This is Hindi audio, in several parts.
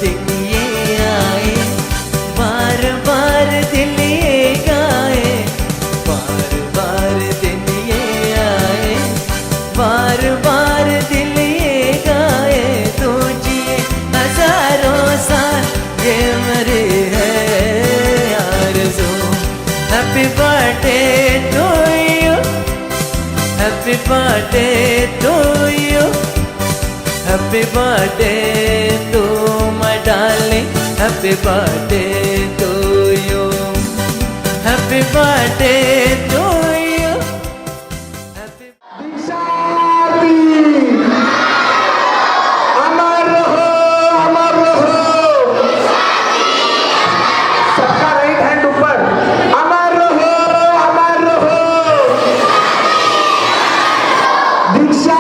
दिन ये आए, बार बार दिल ये गाए, बार बार दिन ये आए, बार बार दिल ये गाए। तू जिए हजारों साल ये मेरी है आरज़ू। Happy birthday to you, happy birthday to you, happy birthday to my darling, happy birthday to you, happy birthday to you, happy. अमर रहो, अमर रहो। सबका राइट हैंड ऊपर। अमर रहो, अमर रहो। दीक्षा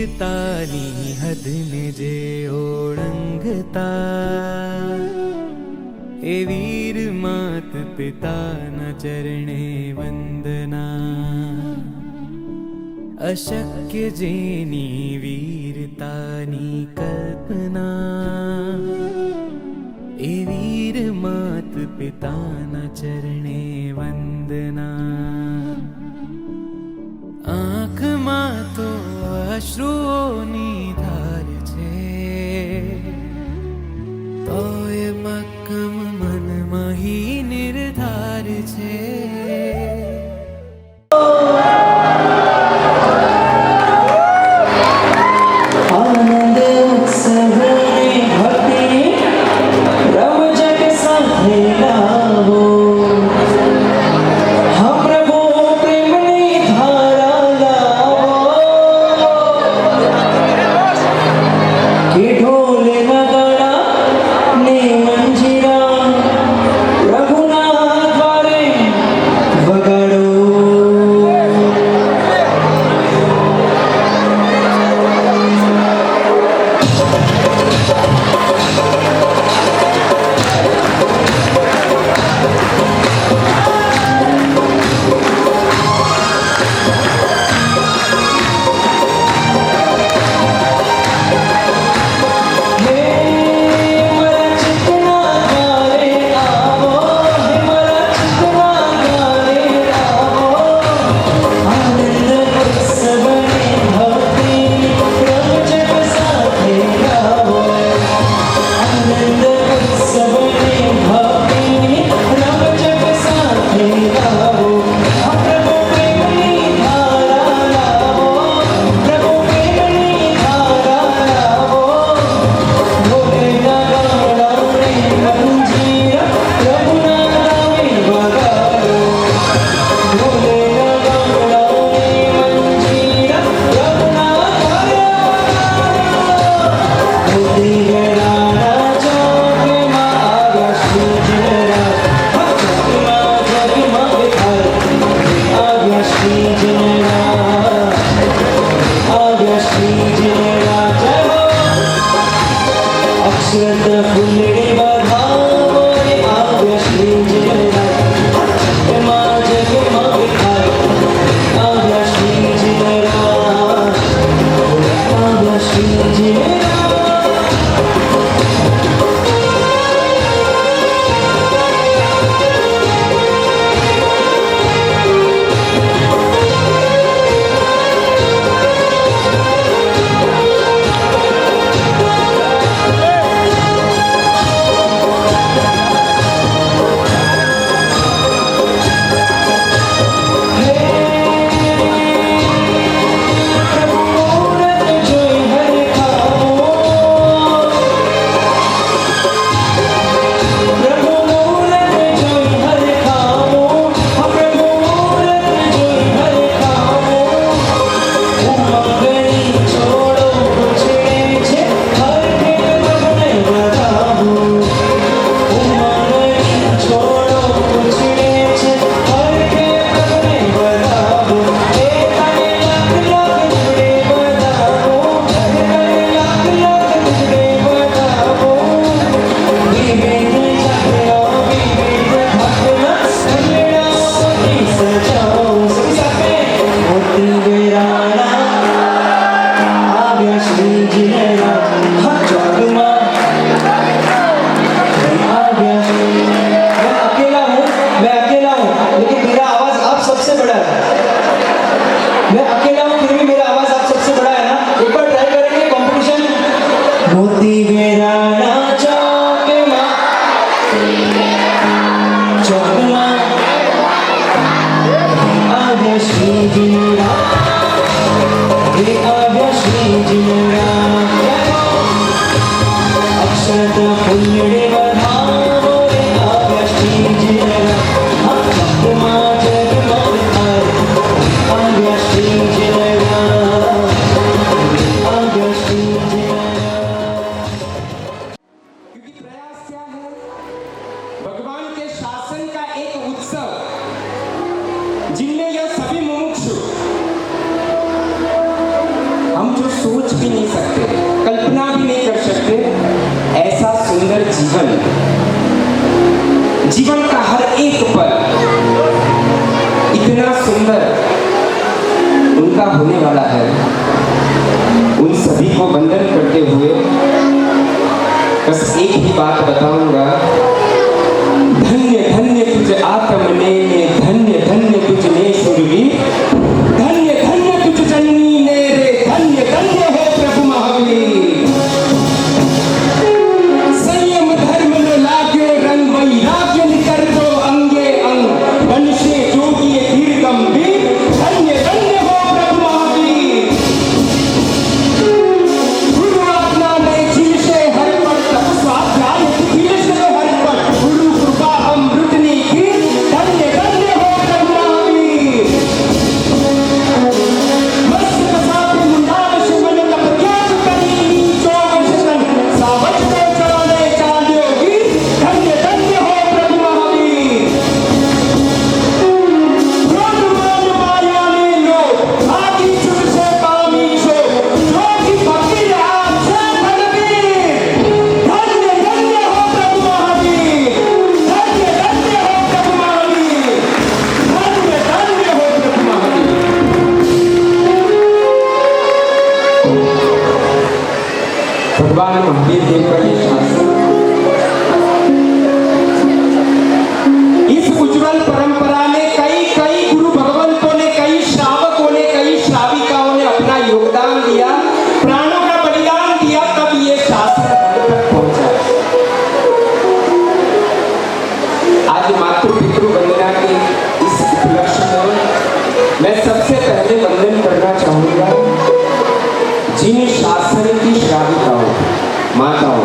वीरतानी हदने जे ओळंगता ए वीर मात पिताना चरणे वंदना अशक्य जेनी वीरतानी कल्पना ए वीर मात पिताना चरणे वंदना आँखમાં તો અશ્રુઓની ધાર છે તોય મક્કમ મનમાં હી નિર્ધાર છે आनंद उत्सव भक्ति रम जग साथे लावो हम प्रभु प्रेमनी धारा लावो के ढोल नगाड़ा ने मंजीरा रघुनाथ द्वारे वगाड़ो सोच ही नहीं सकते, कल्पना भी नहीं कर सकते ऐसा सुंदर जीवन, जीवन का हर एक पल इतना सुंदर उनका होने वाला है। उन सभी को वंदन करते हुए बस एक ही बात बताऊंगा, धन्य धन्य तुझ आत्मने में, धन्य धन्य तुझने सुरवीर, धन्य धन्य तुझ जननी ने रे, धन्य धन्य हो प्रभु महावीर। संयम धर्म न लाग्यो रंग, वैराग्य निकर दो अंगे अंग, वंशे जोगिए धीर गंभीर, धन्य धन्य हो प्रभु महावीर। गुरु आज्ञा ने जिनसे हर पल तप स्वाध्याय, जिनसे हर पल गुरु कृपा अमृतनी की, धन्य धन्य हो प्रभु महावीर। मस्त कसापे मुंडाल शिवन तप ज्ञान करी, चौवशन सावज को चलाने चाल्योगी, धन्य धन्य हो प्रभु महावीर। क्रोध मान माया में लो, आदि छुट से पामी छो, जोगी फकीर आपसे बलबीर, धन्य धन्य हो प्रभु महावीर, धन्य धन्य हो प्रभु महावीर, धन्य धन्य हो प्रभु महावीर। भगवान महावीर देव का ये शासन, इस उज्जवल परंपरा में कई कई गुरु भगवंतों ने, कई श्रावकों ने, कई श्राविकाओं ने अपना योगदान दिया, प्राणों का बलिदान दिया, तब ये शासन हम तक पहुंचा। आज मातृ पितृ वंदना के इस उपलक्ष्य में मैं सबसे पहले वंदन करना चाहूंगा जिन शासन की श्राविकाओं, माताओं।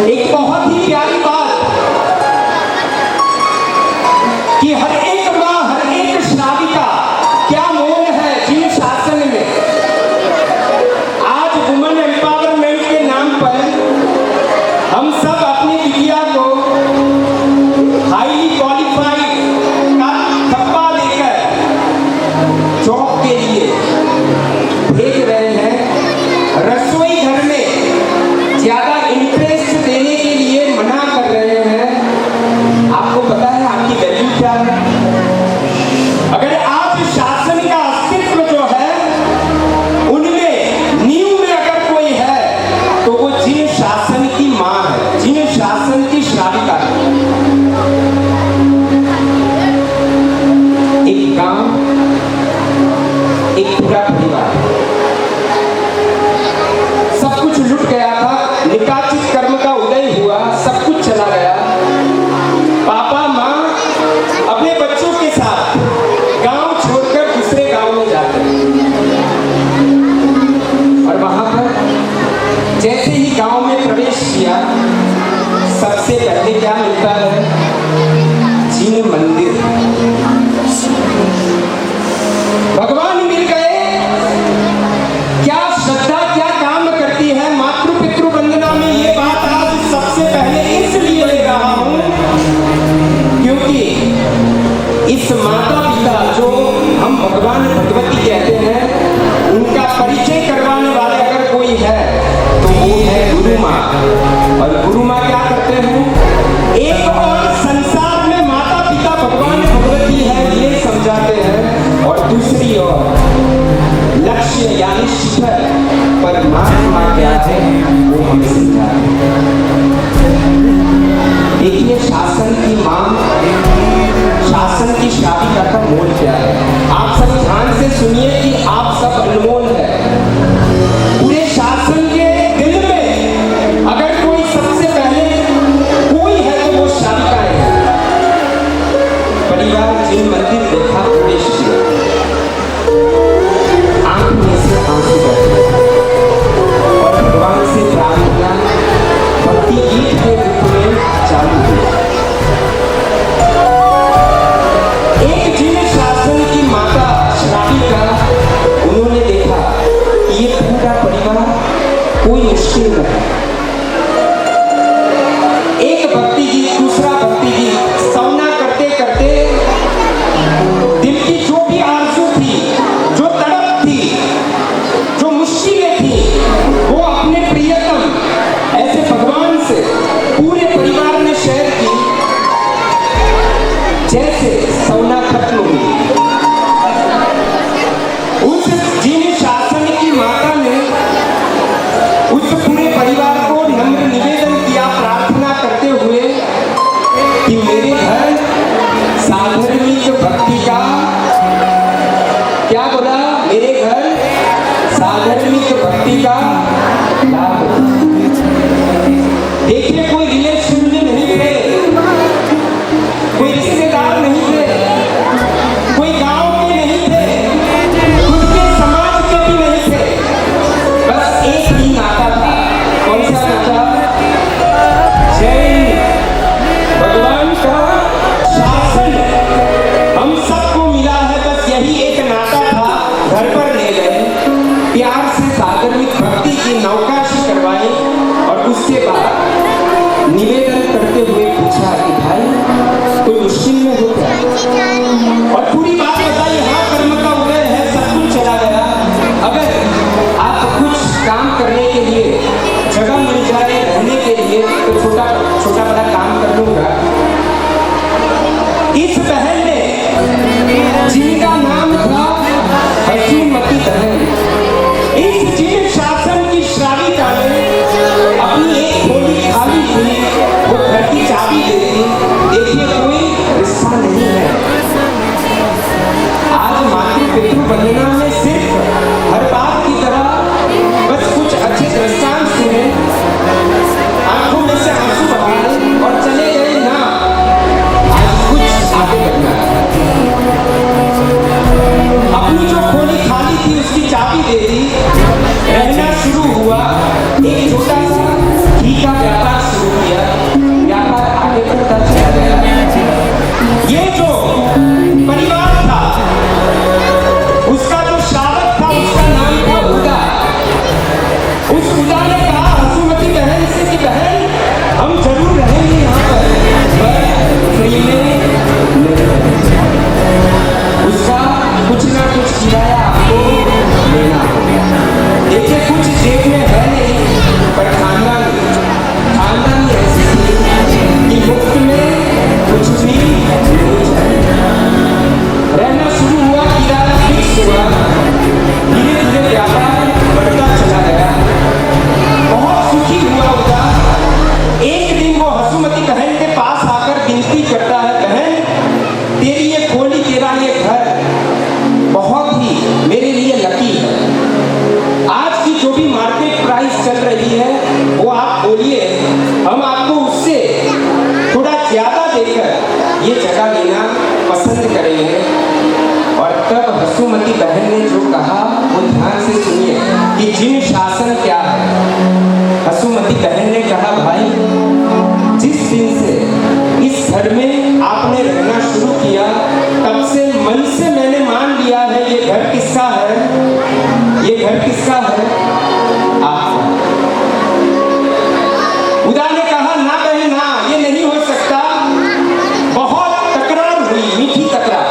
एक बहुत ही प्यारी बात कि हर एक माँ, हर एक श्राविका क्या मोल है जिन शासन में। आज वुमेन एम्पावरमेंट के नाम पर हम सब अपनी बिटिया को हाईली क्वालिफाइड का थप्पा देकर जॉब के लिए भेज रहे हैं। रसोई घर में ज्यादा इंटरेस्ट देने के लिए मना कर रहे हैं। आपको पता है आपकी वैल्यू क्या है? अगर आज शासन का अस्तित्व जो है उनमें नींव में अगर कोई है तो वो जिन शासन की माँ है, जिन शासन की श्राविका है। एक गांव, एक पूरा परिवार, सब कुछ लुट गया था, निकाचित कर्म का उदय हुआ, सब कुछ चला गया। पापा माँ अपने बच्चों के साथ गांव छोड़कर दूसरे गांव में जाते हैं और वहां पर जैसे ही गांव में प्रवेश किया, सबसे पहले क्या मिलता है? जिन मंदिर, भगवान मिल गए। क्या श्रद्धा क्या काम करती है? मातृ पितृ वंदना में ये बात आज सबसे पहले इसलिए ले रहा हूं क्योंकि इस माता पिता जो हम भगवान भगवती कहते हैं, उनका परिचय करवाने वाले अगर कोई है तो वो है गुरु माँ। और गुरु माँ क्या करते हैं? एक और संसार में माता पिता भगवान भगवती है ये समझाते हैं, और दूसरी ओर लक्ष्य यानी शिखर परमात्मा क्या है वो हमें समझाते हैं। देखिए शासन की मांग, शासन की श्राविका का मोल क्या है। आप सब ध्यान से सुनिए कि आप सब अनमोल है। पूरे शासन के दिल में अगर कोई सबसे पहले कोई है तो वो श्राविकाएं हैं। परिवार जिन मंदिर देखा, प्रवेश किया, आंख में से आंसू बहे और भगवान से प्रार्थना भक्ति गीत के रूप में चालू हुई। एक जिन शासन की माता श्राविका, उन्होंने देखा कि ये पूरा परिवार कोई मुश्किल नहीं। एक भक्ति गीत, दूसरा भक्ति गीत, सामना करते करते दिल की जो भी सौना खत्म हुई। उस जिन शासन की माता ने उस पूरे परिवार को नम्र निवेदन किया, प्रार्थना करते हुए कि मेरे घर साधर्मिक भक्ति का, क्या बोला, मेरे घर साधर्मिक भक्ति का लाभ हो। देखिए, कोई रिलेशन में नहीं थे, कोई रिश्तेदार नहीं थे, कोई गांव के नहीं थे, खुद के समाज के भी नहीं थे, बस एक ही नाता था। कौन सा नाता? जैन भगवान का शासन हम सबको मिला है, बस यही एक नाता था। घर पर ले गए, प्यार से साधर्मिक भक्ति की नौकाशी करवाई और उसके बाद निवेदन करते हुए पूछा कि भाई कोई मुश्किल में हो क्या, और पूरी बात बताई। हाँ, कर्म का उदय है, सब कुछ चला गया। अगर आप कुछ काम करने के लिए जगह मिल जाए रहने के लिए तो छोटा छोटा बड़ा काम कर लूंगा। इस बहन ने, जिनका नाम था हसूमती बहन, इस जिन शासन की श्राविका ने अपनी एक खोली खाली थी, वो घर की चाबी दे दी। देखिए, कोई रिश्ता नहीं है। आज मातृ पितृ वंदना में सिर्फ हर बात की तरह बस कुछ अच्छे दृष्टांत सुने, आंखों में से आंसू बहाए और चले गए ना। आज कुछ आगे बढ़ना है। अपनी जो खोली खाली थी उसकी चाबी दे दी, रहना शुरू हुआ। एक छोटा सा घी का व्यापार शुरू किया, व्यापार आगे बढ़ता चला गया। ये जो परिवार था, उसका जो श्रावक था, उसका नाम था उदा। उस उदा ने कहा हसूमती बहन से कि बहन, हम जरूर रहेंगे यहाँ पर फ्री में नहीं। उसका कुछ ना कुछ किराया आपको लेना होगा। देखिए, कुछ जेब में है नहीं, पर खानदान ऐसी थी कि मुफ्त में कुछ भी नहीं चाहिए। रहना शुरू हुआ, किराया फिक्स हुआ, धीरे धीरे व्यापार बढ़ता चला गया। बहुत सुखी हुआ होगा। एक दिन वो हसूमती बहन के पास आकर विनती करता है, बहन, तेरी ये खोली, तेरा ये घर बहुत ही मेरे लिए लकी है। आज की जो भी मार्केट प्राइस चल रही है वो आप बोलिए, हम आपको उससे थोड़ा ज्यादा देकर ये जगह लेना पसंद करेंगे। और तब हसूमती बहन ने जो कहा वो ध्यान से सुनिए कि जिन शासन क्या है। हसूमती बहन ने कहा, भाई, जिस दिन से इस घर में आपने रहना शुरू किया, तब से मन से मैंने मान लिया है ये घर किसका है, ये घर किसका है, आपका। उदा ने कहा, ना बहन ना, ये नहीं हो सकता। बहुत तकरार हुई, मीठी तकरार,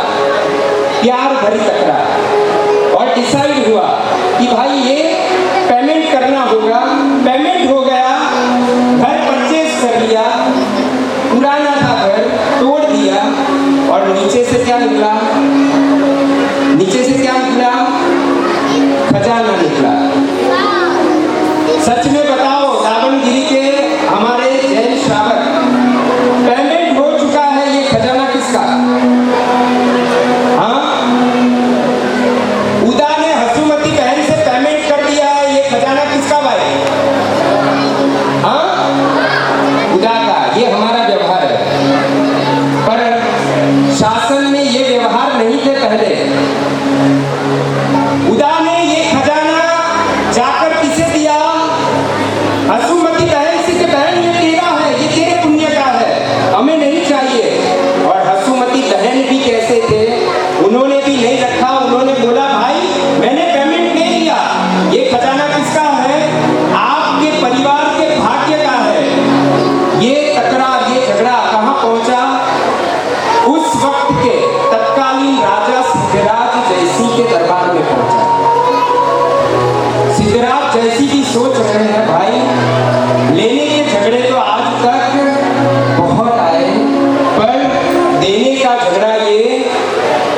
प्यार भरी तकरार, और डिसाइड हुआ कि भाई ये पेमेंट करना होगा। पेमेंट हो गया, घर परचेज कर लिया। पुराना था घर, तोड़ दिया, और नीचे से क्या निकला, नीचे से क्या निकला, खजाना निकला। सच में बताओ, दावनगिरी के हमारे जैन श्रावक, पेमेंट हो चुका है, ये खजाना किसका? हाँ, उदा ने हसूमती बहन से पेमेंट कर दिया है, ये खजाना किसका भाई? हाँ, उदा का। ये हमारा व्यवहार है, पर शासन में ये व्यवहार नहीं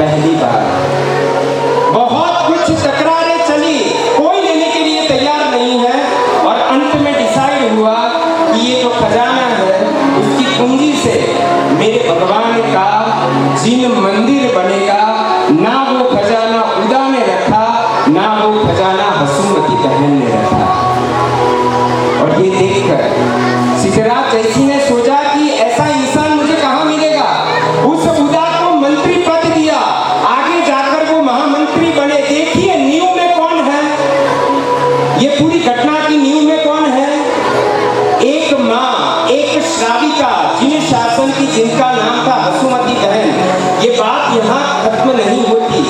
पहली बार। बहुत कुछ तकरारें चली, कोई लेने के लिए तैयार नहीं है, और अंत में डिसाइड हुआ कि ये जो खजाना है उसकी पूंजी से मेरे भगवान का जिन मंदिर बनेगा, ना वो खजाना उदा ने रखा, ना वो खजाना हसूमती बहन ने रखा। और ये देखकर सिद्धराज जैसी ने सोचा कि ऐसा इंसान मुझे कहाँ मिलेगा। उस उदा को मंत्री पद दिया, आगे जाकर वो महामंत्री बने। देखिए नींव में कौन है, ये पूरी घटना की नींव में कौन है? एक माँ, एक श्राविका, जिन शासन की जिनका नाम था हसूमती बहन। ये बात यहाँ खत्म नहीं होती।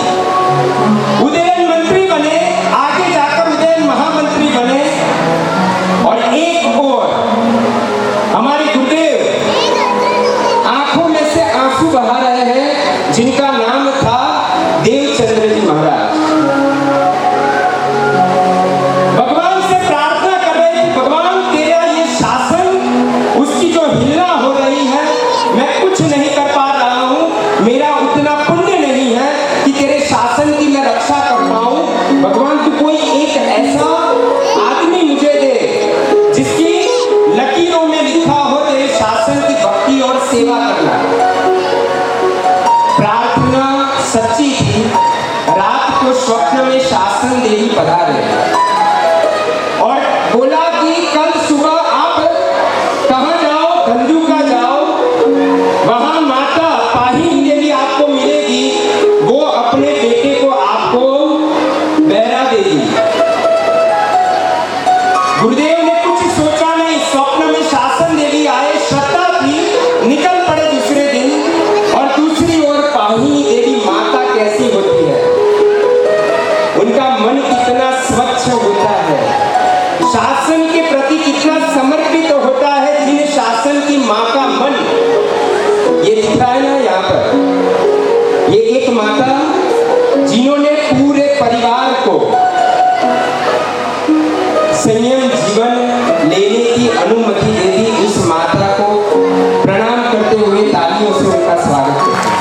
उदयन मंत्री बने, आगे जाकर उदयन महामंत्री बने, और एक और हमारे गुरुदेव आंखों में से आंसू बहा रहे हैं, जिनका नाम था देवचंद्र जी महाराज। भगवान से प्रार्थना कर रहे थे, भगवान तेरा ये शासन, उसकी जो हिलना हो रही है, मैं कुछ नहीं कर पा रहा हूँ, मेरा उतना पुण्य नहीं है कि तेरे शासन की मैं रक्षा कर पाऊं। भगवान तू कोई एक ऐसा आदमी मुझे दे जिसकी लकीरों में लिखा हो तेरे शासन की भक्ति और सेवा करना। प्रार्थना सच्ची थी। रात को स्वप्न में शासन देवी पधारे और बोला कि कल सुबह आप कहाँ जाओ, धंधुका जाओ, वहां माता पाहिनी देवी आपको मिलेगी, वो अपने बेटे को आपको बहरा देगी। गुरुदेव ने कुछ सोचा नहीं, स्वप्न में शासन देवी आए, श्रद्धा थी, निकल पड़े दूसरे दिन। और दूसरी ओर पाहिनी देवी माता कैसी होती है, उनका मन कितना स्वच्छ होता है, शासन के प्रति कितना समर्पित होता है। जिन शासन की माँ का मन, ये दिख रहा है ना यहाँ पर, ये एक माता जिन्होंने पूरे परिवार को संयम जीवन लेने की अनुमति दे दी। उस माता को प्रणाम करते हुए तालियों से उनका स्वागत करते हैं।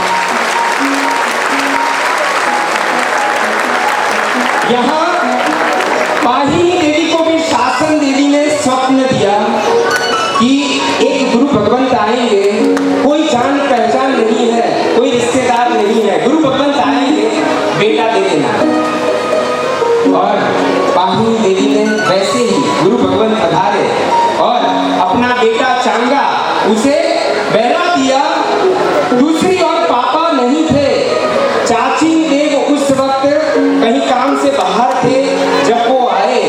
यहाँ पाहिनी देवी को भी शासन देवी ने स्वप्न दिया कि एक गुरु भगवंत आएंगे, कोई जान पहचान नहीं है, कोई रिश्तेदार नहीं है, गुरु भगवंत आएंगे, बेटा दे देना। और पाहिनी देवी ने वैसे ही गुरु भगवंत पधारे और अपना बेटा चांगा उसे बहरा दिया। दूसरी ओर पापा नहीं थे, चाची देव उस वक्त कहीं काम से बाहर थे। जब वो आए,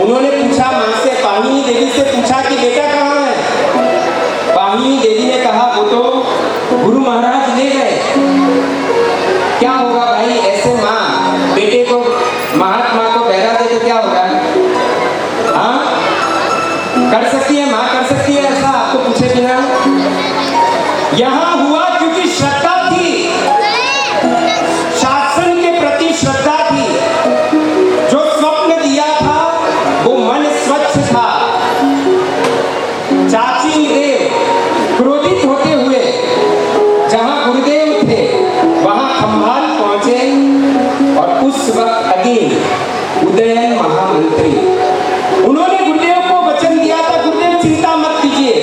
उन्होंने पूछा माँ से, पाहिनी देवी से पूछा कि बेटा कहाँ है। पाहिनी देवी ने कहा वो तो गुरु महाराज ले गए। क्या होगा भाई, ऐसे माँ बेटे को, महात्मा को बहरा दे तो क्या होगा? हाँ, कर सकती है माँ, कर सकती है ऐसा आपको पूछे बिना? यहाँ हुआ क्योंकि श्रद्धा थी, शासन के प्रति श्रद्धा थी। जो स्वप्न दिया था वो मन स्वच्छ था। चाची देव क्रोधित होते हुए जहां गुरुदेव थे वहां खंभाल पहुंचे, और उस वक्त अगेन उदयन महामंत्री, उन्होंने गुरुदेव को वचन दिया था, गुरुदेव चिंता मत कीजिए,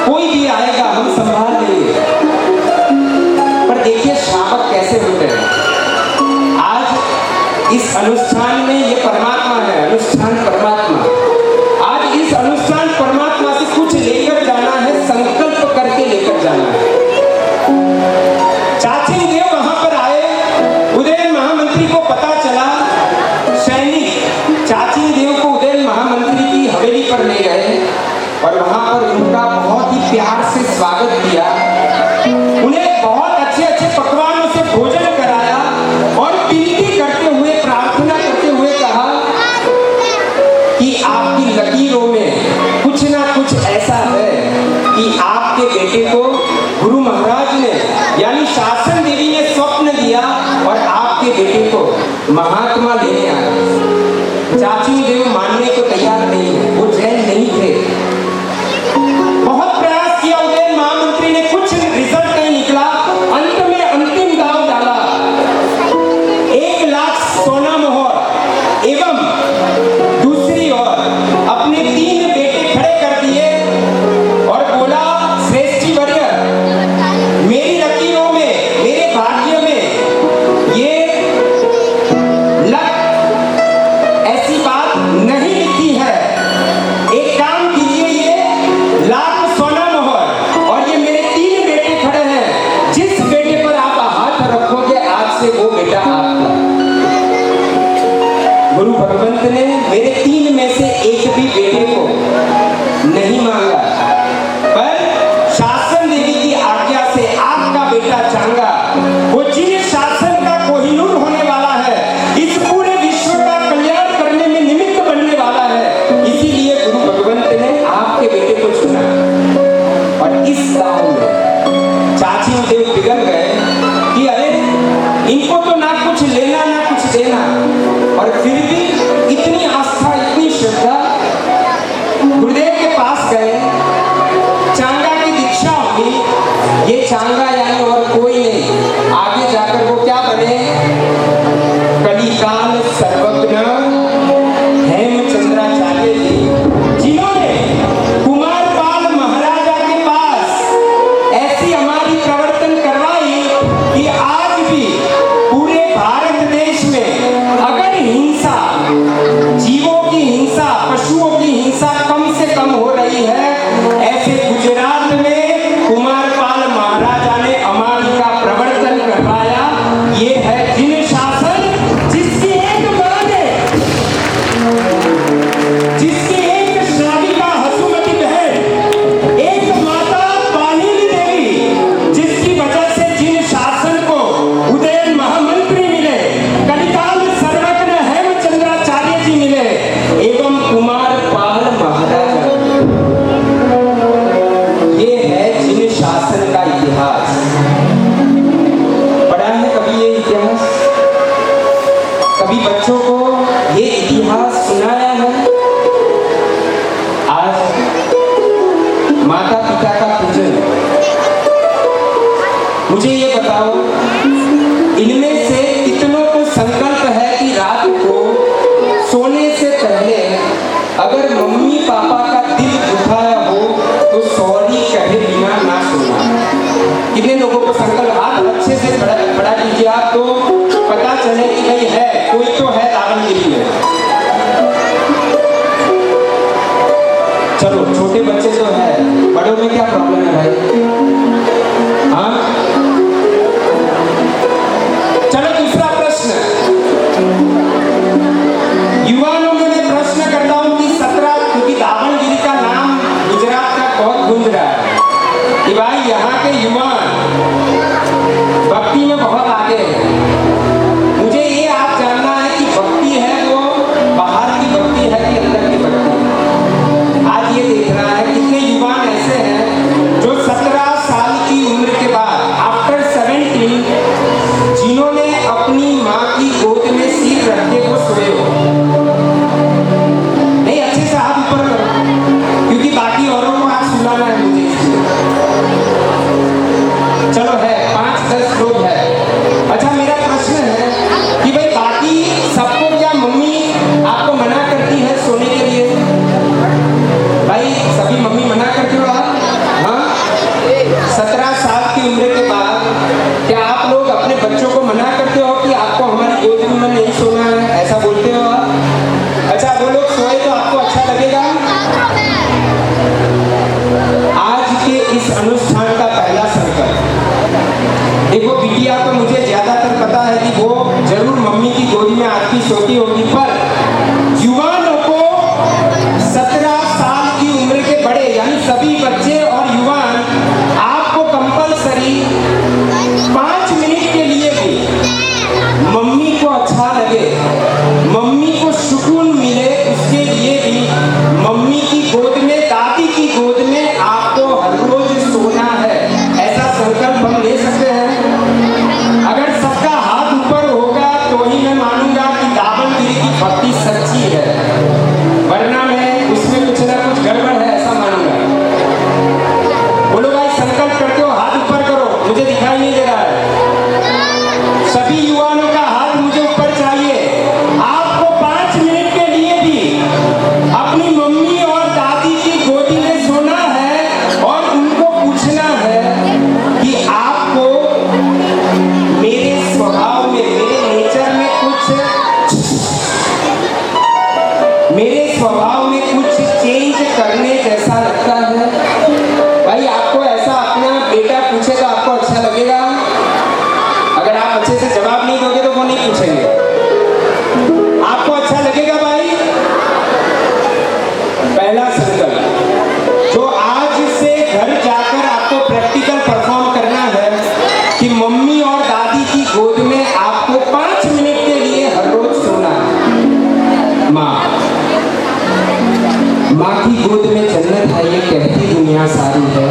कोई भी आएगा हम संभाल लेंगे। पर देखिए श्रावक कैसे होते हैं। आज इस अनुष्ठान में ये परमात्मा है, अनुष्ठान परमात्मा। आज इस अनुष्ठान परमात्मा से कुछ लेकर जाना है, संकल्प करके लेकर जाना है। चाची देव वहां पर आए, उदयन महामंत्री को पता चला, सैनिक चाची देव को उदयन महामंत्री की हवेली पर ले गए और वहां पर उनका बहुत ही प्यार से स्वागत किया। उन्हें बहुत अच्छे अच्छे पकवानों से भोजन कराया और विनती करते हुए, प्रार्थना करते हुए कहा कि आपकी लकीरों में कुछ ना कुछ ऐसा है कि आपके बेटे को गुरु महाराज ने, यानी शासन देवी ने स्वप्न दिया और आपके बेटे को महात्मा लेने आए। चाची देव मानने को तैयार नहीं है, वो जैन नहीं थे। बहुत प्रयास किया उदयन महामंत्री ने, कुछ रिजल्ट नहीं निकला। अंत में अंतिम दाव से वो बेटा आपका। गुरु भगवंत ने मेरे 3 में से एक भी बेटे को नहीं मांगा, पर शासन देवी की आज्ञा से आपका बेटा चांगा वो जिन शासन का कोहिनूर होने वाला है, इस पूरे विश्व का कल्याण करने में निमित्त बनने वाला है, इसीलिए गुरु भगवंत ने आपके बेटे को चुना। और इस गांव में चाची देव बिगड़ गए कि अरे इनको तो ना कुछ लेना ना कुछ देना, और फिर भी इतनी आस्था इतनी श्रद्धा। गुरुदेव के पास गए, चांगा की दीक्षा होगी। ये चांगा यानी और कोई नहीं, आगे जाकर वो क्या बने, कलिकाल सर्वज्ञ हेमचंद्राचार्य जी, जिन्होंने कुमारपाल महाराजा के पास ऐसी हमारी प्रवर्तन करवाई कि आज भी पूरे भारत देश में अगर हिंसा, जीवों की हिंसा, पशुओं की हिंसा कम से कम हो रही है, ऐसे गुजरात में कुमारपाल महाराजा ने अमानी का प्रवर्तन करवाया। ये है जिन शासन, जिसकी एक मां ने, जिसकी एक श्राविका हसुमती बहन, एक माता पालिनी देवी, जिसकी वजह से जिन शासन को उदयन महामंत्री मिले, कलिकाल सर्वज्ञ हेमचंद्राचार्य जी मिले, एवं कुमारपाल महाराजा। ये है जिन शासन का इतिहास। पढ़ा है कभी ये इतिहास? कभी बच्चों को ये इतिहास सुनाया है? आज माता पिता का पूजन, मुझे ये बताओ, इनमें से कितनों को संकल्प है कि रात को सोने से पहले अगर मम्मी पापा का दिल दुखाया हो तो सॉरी कहे बिना ना सोना? कितने लोगों को संकल्प? हाथ अच्छे से बड़ा कीजिए आप, तो पता चले कि भाई है, कोई तो है दावनगिरी में। चलो छोटे बच्चे तो है, बड़ों में क्या प्रॉब्लम है भाई? हाँ, चलो दूसरा प्रश्न। युवाओं में मैं प्रश्न करता हूं कि 17, क्योंकि दावनगिरी का नाम गुजरात का बहुत गूंज रहा है कि भाई यहाँ के युवा भक्ति में बहुत आगे है। मुझे ये आप जानना है कि भक्ति है वो बाहर की भक्ति है कि अंदर की भक्ति? आज ये देखना है कितने युवा ऐसे हैं जो 17 साल की उम्र के बाद, आफ्टर 17, जिन्होंने अपनी माँ की गोद में सिर रख के वो सोए हो। नहीं, अच्छे से हाथ ऊपर करो, क्योंकि बाकी औरों को हाथ सुलाना है मुझे। चलो है 5-10 लोग हैं। अच्छा, मेरा प्रश्न है कि भाई बाकी सबको क्या मम्मी आपको मना करती है सोने के लिए? भाई सभी मम्मी मना करती हो आप? हाँ, 17 साल की उम्र के बाद क्या आप लोग अपने बच्चों को मना करते हो कि आपको हमारी गोद में नहीं सोना है, ऐसा बोलते हो आप? अच्छा, वो लोग सोए तो आपको अच्छा लगेगा? आज के इस अनुष्ठान का पहला संकल्प देखो, बिटिया को मुझे ज्यादातर पता है कि वो जरूर मम्मी की गोद में आती सोती होगी, पर युवाओं को 17 साल की उम्र के बड़े यानी सभी बच्चे और युवान, आपको कंपलसरी 5 मिनट के लिए भी मम्मी को अच्छा लगे, मम्मी को सुकून मिले, उसके लिए भी मम्मी की गोद में, दादी की गोद में आपको हर रोज सोना है। ऐसा संकल्प हम ले सकते हैं? अगर सबका हाथ ऊपर होगा तो ही मैं मानूंगा कि दावनगिरी की भक्ति सच्ची है, वरना मैं उसमें कुछ ना कुछ गड़बड़ है ऐसा मानूंगा। बोलो भाई, संकल्प करते हो? हाथ ऊपर करो, मुझे दिखाई नहीं दे रहा है। सभी युवाओं का हाथ मुझे ऊपर चाहिए। आपको 5 मिनट के लिए भी अपनी मम्मी और दादी की गोदी में सोना है और उनको पूछना है कि आपको मेरे स्वभाव में, मेरे नेचर में मेरे स्वभाव में कुछ चेंज करने जैसा लगता है? भाई आपको ऐसा अपना बेटा पूछे तो आपको अच्छा लगेगा? अगर आप अच्छे से जवाब नहीं और दादी की गोद में आपको 5 मिनट के लिए हर रोज सोना है। माँ की गोद में जन्नत है ये कहती दुनिया सारी है।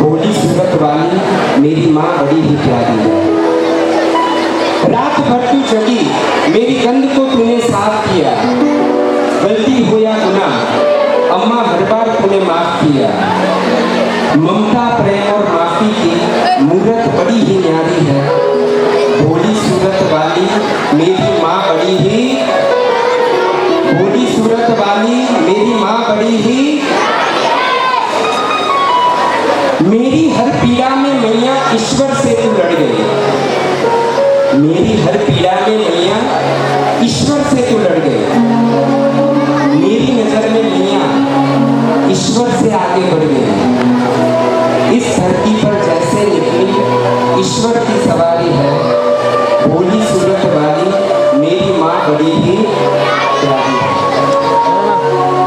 भोली सूरत वाली मेरी माँ बड़ी ही प्यारी है। रात भर तू जगी मेरी गंद को तूने साफ किया। गलती हो या गुनाह अम्मा हर बार तूने माफ किया। ममता प्रेम और माफी की मूरत बड़ी ही न्यारी है। भोली सूरत वाली मेरी माँ बड़ी ही, भोली सूरत वाली मेरी माँ बड़ी ही। मेरी हर पीड़ा में मैया ईश्वर से तू लड़ गई। मेरी हर पीड़ा में मैया ईश्वर से तू लड़ गई। मेरी नजर में मैया ईश्वर से आगे बढ़ गई। इस धरती पर जैसे निकली ईश्वर की सवारी है। भोली सूरत वाली मेरी माँ बड़ी ही प्यारी है।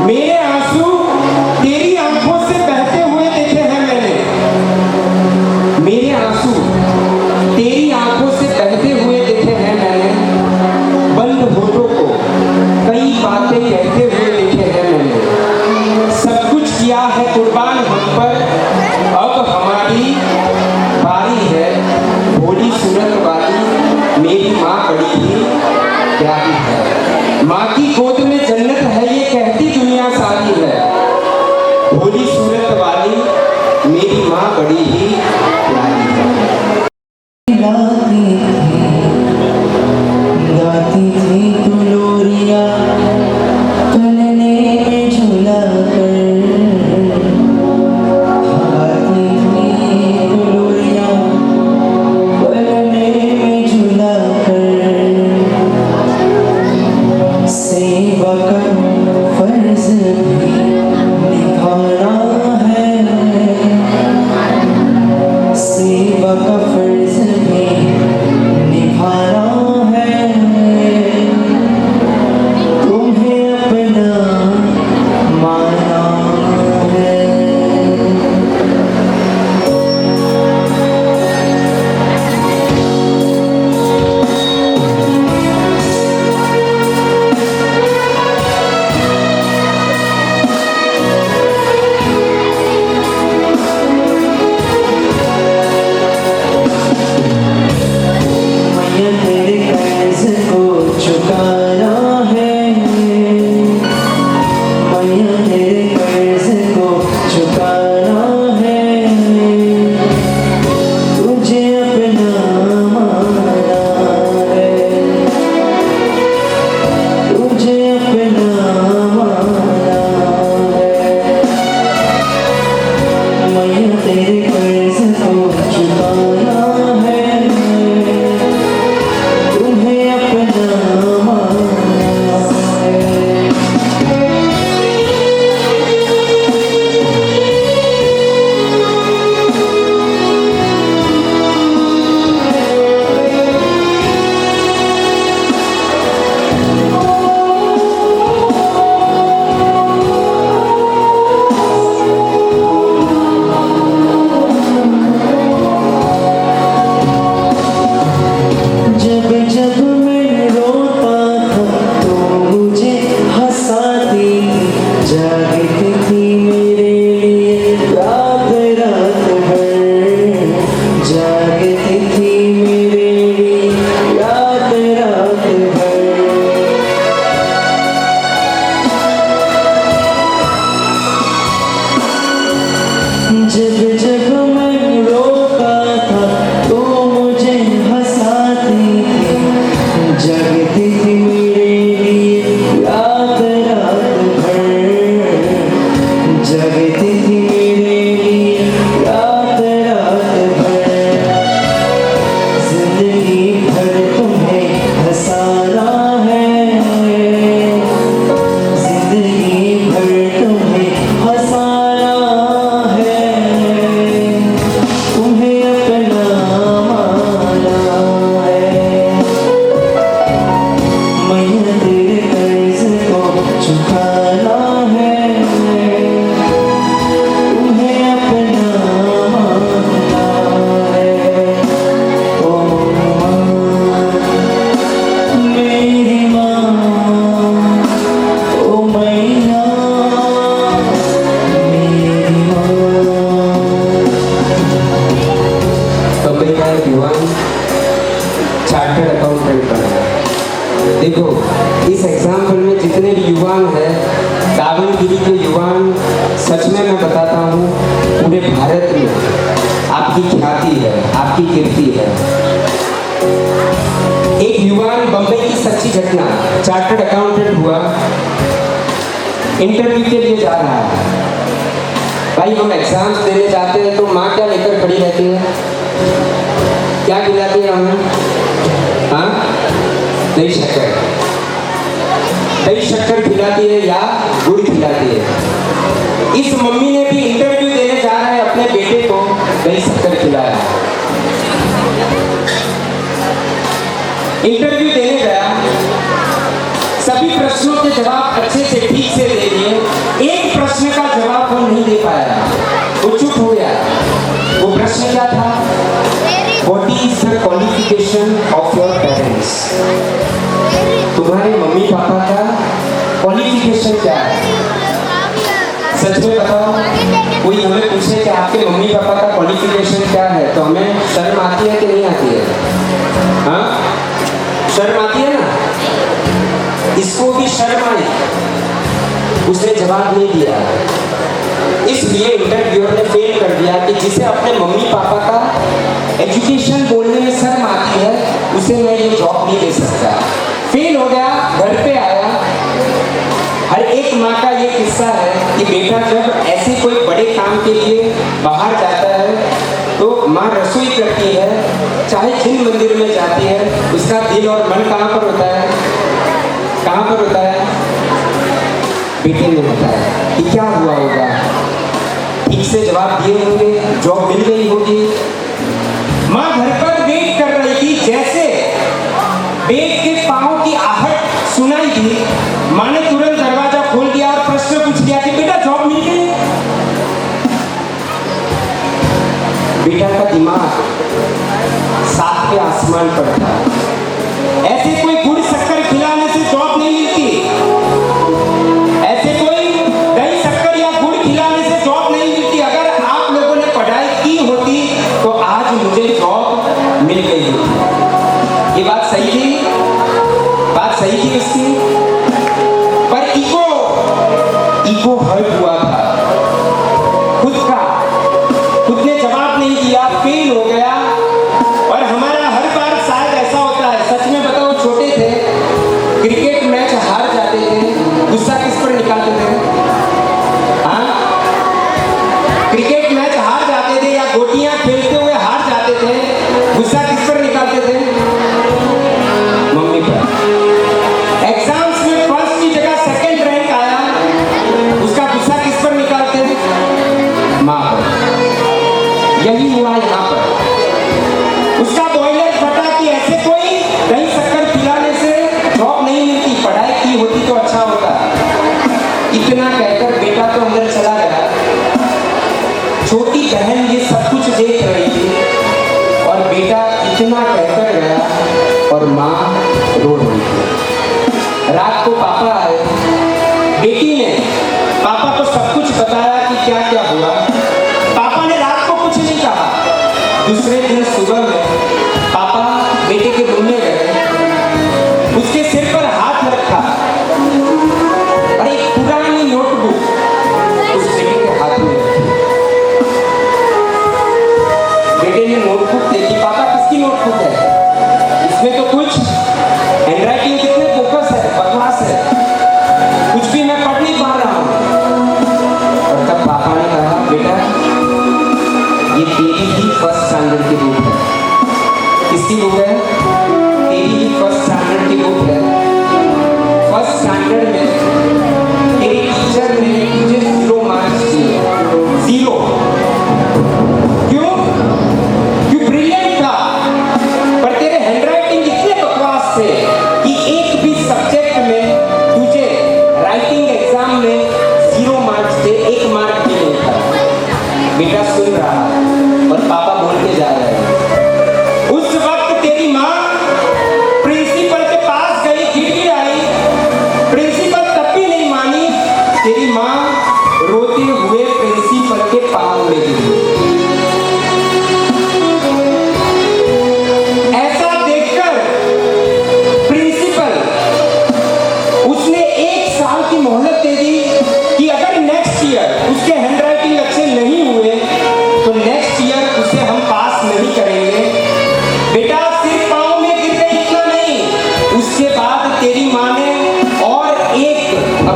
मेरे आंसू तेरी आंखों से बहते हुए देखे हैं मैंने। मेरे आंसू तेरी आंखों से बहते हुए देखे हैं मैंने। बंद होठों को कई बातें कहते हुए देखे हैं मैंने। सब कुछ किया है कुर्बान हम पर, अब हमारी बारी है। भोली सूरत वाली मेरी माँ बड़ी ही प्यारी है। माँ की गोद में जन्नत है ये कहती दुनिया सारी है। भोली सूरत वाली मेरी माँ बड़ी ही प्यारी है। गाती थी तू लोरिया कलने में झूला कर। गाती थी तू लोरिया कलने में झूला कर। चार्टर्ड अकाउंटेंट बनना। देखो इस एग्जाम्पल में जितने भी युवान हैं, दावनगिरी के युवान, सच में मैं बताता हूँ पूरे भारत में आपकी ख्याति है, आपकी कीर्ति है। एक युवान बम्बई की सच्ची घटना, चार्टर्ड अकाउंटेंट हुआ, इंटरव्यू के लिए जा रहा है। भाई हम एग्जाम्स देने जाते हैं तो माँ क्या लेकर खड़ी रहती है, क्या खिलाती है हमें? हाँ, दही शक्कर, दही शक्कर खिलाती है या गुड़ खिलाती है। इस मम्मी ने भी इंटरव्यू देने जा रहा है अपने बेटे को दही शक्कर खिलाया। इंटरव्यू देने गया, सभी प्रश्नों के जवाब अच्छे से ठीक से दे दिए, एक प्रश्न का जवाब वो नहीं दे पाया, वो चुप हो गया। वो प्रश्न क्या था? What is the qualification of your parents? तुम्हारे मम्मी पापा का क्वालिफिकेशन क्या है? सच में बताओ, कोई हमें पूछे कि आपके मम्मी पापा का क्वालिफिकेशन क्या है तो हमें शर्म आती है कि नहीं आती है? हाँ, शर्म आती है ना? इसको भी शर्म आई, उसने जवाब नहीं दिया। इसलिए इंटरव्यूअर ने फेल कर दिया कि जिसे अपने मम्मी पापा का एजुकेशन बोलने में शर्म आती है उसे मैं ये जॉब नहीं दे सकता। फेल हो गया, घर पे आया। हर एक माँ का ये किस्सा है कि बेटा जब ऐसे कोई बड़े काम के लिए बाहर जाता है तो माँ रसोई करती है, चाहे जिन मंदिर में जाती है, उसका दिल और मन कहाँ पर होता है? कहाँ पर होता है? बेटे में होता है कि क्या हुआ होगा, ठीक से जवाब दिए होंगे, जॉब मिल गई होगी। माँ घर पर वेट कर रही थी, जैसे बेट के पाँव की आहट सुनाई दी, माँ ने तुरंत दरवाजा खोल दिया और प्रश्न पूछ लिया कि बेटा जॉब मिल गई? बेटा का दिमाग सातवें आसमान पर था। ऐसे कोई गुड़ शक्कर खिलाने से जॉब नहीं मिलती, ऐसे कोई दही शक्कर या गुड़ खिलाने से जॉब नहीं मिलती। अगर आप लोगों ने पढ़ाई की होती तो आज मुझे जॉब मिल गई होती। ये बात सही थी, बात सही थी उसकी, पर ईगो हर्ट हुआ था खुद का, खुद ने जवाब नहीं दिया, फेल हो गया। और हमारा हर बार शायद ऐसा होता है, सच में बताओ, छोटे थे, क्रिकेट मैच हार जाते थे, गुस्सा किस पर निकालते थे? हाँ, क्रिकेट मैच हार जाते थे या गोटियां खेलते हुए हार जाते थे, गुस्सा किस पर निकालते थे? मम्मी पर। एग्जाम्स में फर्स्ट की जगह सेकंड रैंक आया, उसका गुस्सा किस पर निकालते थे? माँ पर। यही हुआ यहाँ पर। उसका बॉयलर फटा कि ऐसे कोई दही शक्कर पिलाने से जॉब नहीं मिलती, पढ़ाई की होती तो अच्छा होता। इतना कहकर बेटा तो अंदर चला गया। छोटी बहन ये सब कुछ देख रही थी और बेटा इतना कहकर गया और माँ रो रही थी। रात को पापा आए, बेटी ने पापा को सब कुछ बताया कि क्या क्या हुआ। पापा ने रात को कुछ नहीं कहा। दूसरे दिन सुबह में पापा बेटे के रूम में गए, उसके सिर पर हाथ रखा और एक पुरानी नोटबुक उस बेटे के हाथ में रखी। बेटे ने नोटबुक देखी, पापा किसकी नोटबुक है? इसमें तो कुछ हैंडराइटिंग कितने फोकस है, बकवास है, कुछ भी मैं पढ़ नहीं पा रहा हूँ। और तब पापा ने कहा, बेटा ये तेरी ही फर्स्ट स्टैंडर्ड की बुक है। किसकी बुक है? तेरी ही फर्स्ट स्टैंडर्ड की बुक है। फर्स्ट स्टैंडर्ड में तेरी टीचर ने तुझे 0 मार्क्स दिए, 0। क्यों? क्यों? ब्रिलियंट था, पर तेरे हैंडराइटिंग इतने बकवास थे कि एक भी सब्जेक्ट में तुझे राइटिंग एग्जाम में 0 मार्क्स थे, 1 मार्क भी नहीं था। बेटा सुन रहा और पापा बोल के जा रहे हैं, उस वक्त तेरी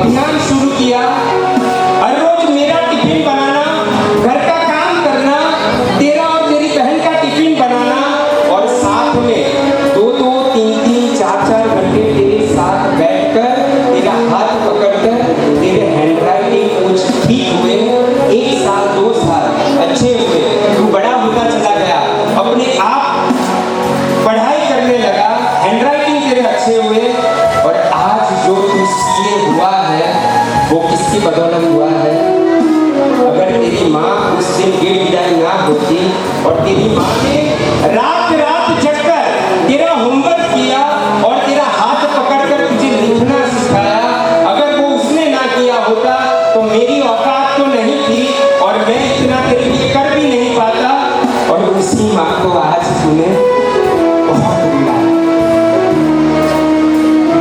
अभियान शुरू किया। हर रोज मेरा टिफिन बनाना, घर का काम करना, तेरा और तेरी बहन का टिफिन बनाना, और साथ में 2-2, 3-3, 4-4 घंटे तेरे साथ बैठकर तेरा हाथ पकड़कर तेरे हैंडराइटिंग कुछ ठीक हुए, 1 साल 2 साल अच्छे हुए, तू बड़ा होता चला गया, अपने आप पढ़ाई करने लगा, हैंडराइटिंग तेरे अच्छे हुए, और आज जो तू सीए हुआ है वो किसकी बदौलत हुआ है? अगर तेरी माँ उस दिन गिड़गिड़ाई ना होती और तेरी माँ ने रात रात जगकर तेरा होमवर्क किया और तेरा हाथ पकड़कर तुझे लिखना सिखाया, अगर वो उसने ना किया होता तो मेरी औकात तो नहीं थी और मैं इतना तेरे लिए कर भी नहीं पाता। और उसी माँ को आज तूने बहुत बुलाया।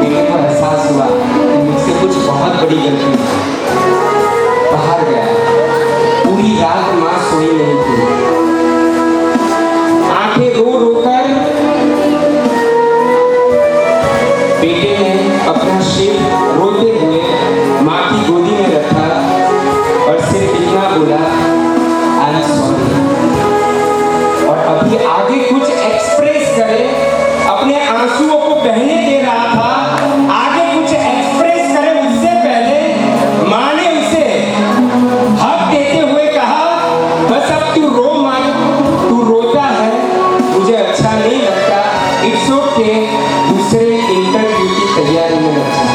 मेरे को एहसास हुआ कि मुझसे कुछ बहुत बड़ी गलती हुई। बाहर गया, पूरी रात माँ सोई नहीं थी, आंखें रो रो कर बेटे ने अपना सिर रोते हुए माँ की गोदी में रखा और सिर्फ इतना बोला, आई एम सॉरी। और अभी आगे कुछ एक्सप्रेस करे, अपने आंसुओं को बहने दे रहा था, आगे कुछ एक्सप्रेस करे उससे पहले माँ ने उसे हक देते हुए कहा, बस अब तू रो मत, तू रोता है, मुझे अच्छा नहीं लगता, इट्स ओके, दूसरे इंटरव्यू की तैयारी में लग जा।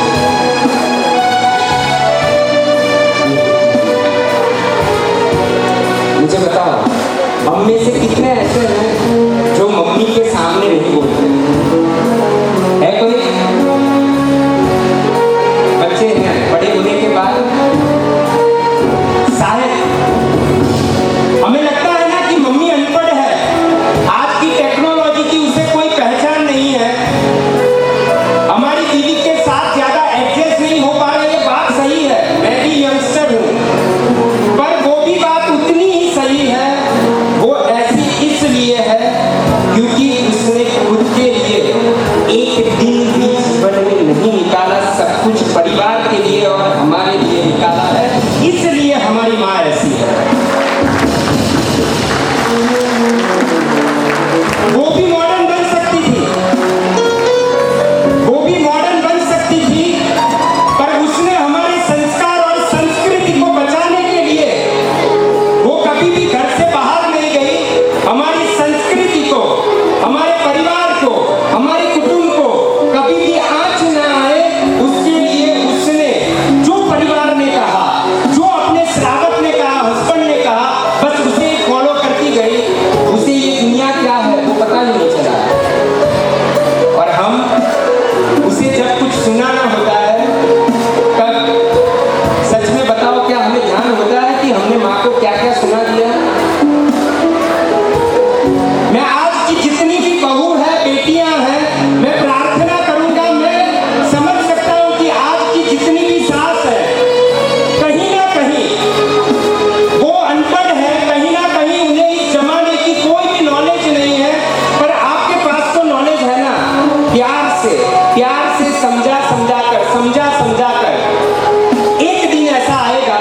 मुझे बताओ, हम में से कितने ऐसे हैं जो मम्मी के सामने नहीं बोलते? है कोई? बच्चे हैं, बड़े होने के बाद शायद हमें लगता है ना कि मम्मी अनपढ़ है, आज की टेक्नोलॉजी की उसे कोई पहचान नहीं है, हमारी बीवी के साथ ज्यादा एडजस्ट नहीं हो पा रही है। बात सही है, मैं भी यंगस्टर हूँ, पर वो भी बात उतनी ही सही है। वो ऐसी इसलिए है क्योंकि उसने खुद के लिए एक दिन भी जीवन में नहीं निकाला, सब कुछ परिवार के लिए और हमारे लिए निकाला है, इसलिए हमारी माँ ऐसी है। वो भी मॉडर्न बन सकती थी, वो भी मॉडर्न बन सकती थी, पर उसने हमारे संस्कार और संस्कृति को बचाने के लिए वो कभी भी घर से बाहर नहीं गई। हमारी संस्कृति को, हमारे परिवार को, हमारे कुटुंब को कभी भी आंच न आए, उसके लिए उसने जो परिवार ने कहा, जो अपने श्रावक ने कहा, हस्बैंड ने कहा, बस उसे फॉलो करती गई। उसे ये दुनिया क्या है वो पता ही नहीं चला। और हम उसे जब कुछ सुनाना होता है तब सच में बताओ, क्या हमें ध्यान होता है कि हमने माँ को क्या क्या सुना दिया? मैं आज की जितनी भी बहू है, बेटियां हैं, मैं प्रार्थना करूंगा, मैं समझ सकता हूं कि आज की जितनी भी सास है, कहीं ना कहीं वो अनपढ़ है, कहीं ना कहीं उन्हें इस जमाने की कोई भी नॉलेज नहीं है, पर आपके पास तो नॉलेज है ना। प्यार से समझा समझा कर एक दिन ऐसा आएगा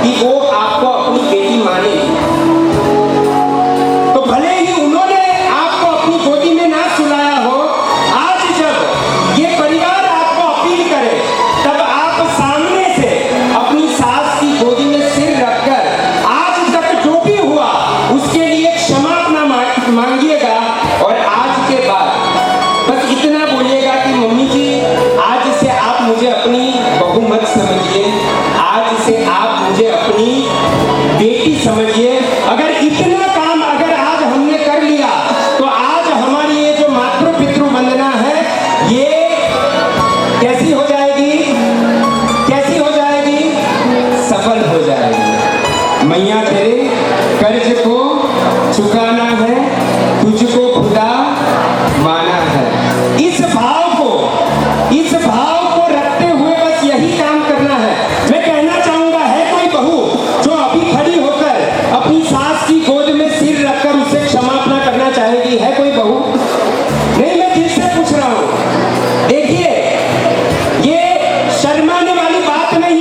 कि वो आपको अपनी बेटी मानेगी। तो भले ही उन्होंने आपको अपनी गोदी में ना सुलाया हो, आज जब ये परिवार आपको अपील करे, तब आप सामने से अपनी सास की गोदी में सिर रखकर आज तक जो भी हुआ उसके लिए क्षमा मांगिएगा, और आज के बाद बस इतना बोलिएगा कि मम्मी जी, आज से आप मुझे अपनी बहू मत समझिए, आज से आप मुझे अपनी बेटी समझिए। अगर इतना काम अगर आज हमने कर लिया तो आज हमारी ये जो मातृ पितृ वंदना है ये कैसी हो जाएगी? कैसी हो जाएगी? सफल हो जाएगी। मैया तेरे कर्ज को चुकाना है, तुझको खुदा माना है। इस भाव को रखते हुए बस यही काम करना है। मैं कहना चाहूंगा, है कोई बहू जो अभी खड़ी होकर अपनी सास की गोद में सिर रखकर उसे क्षमा करना चाहेगी? है कोई बहू? नहीं, मैं दिल से पूछ रहा हूं। देखिए, ये शर्माने वाली बात नहीं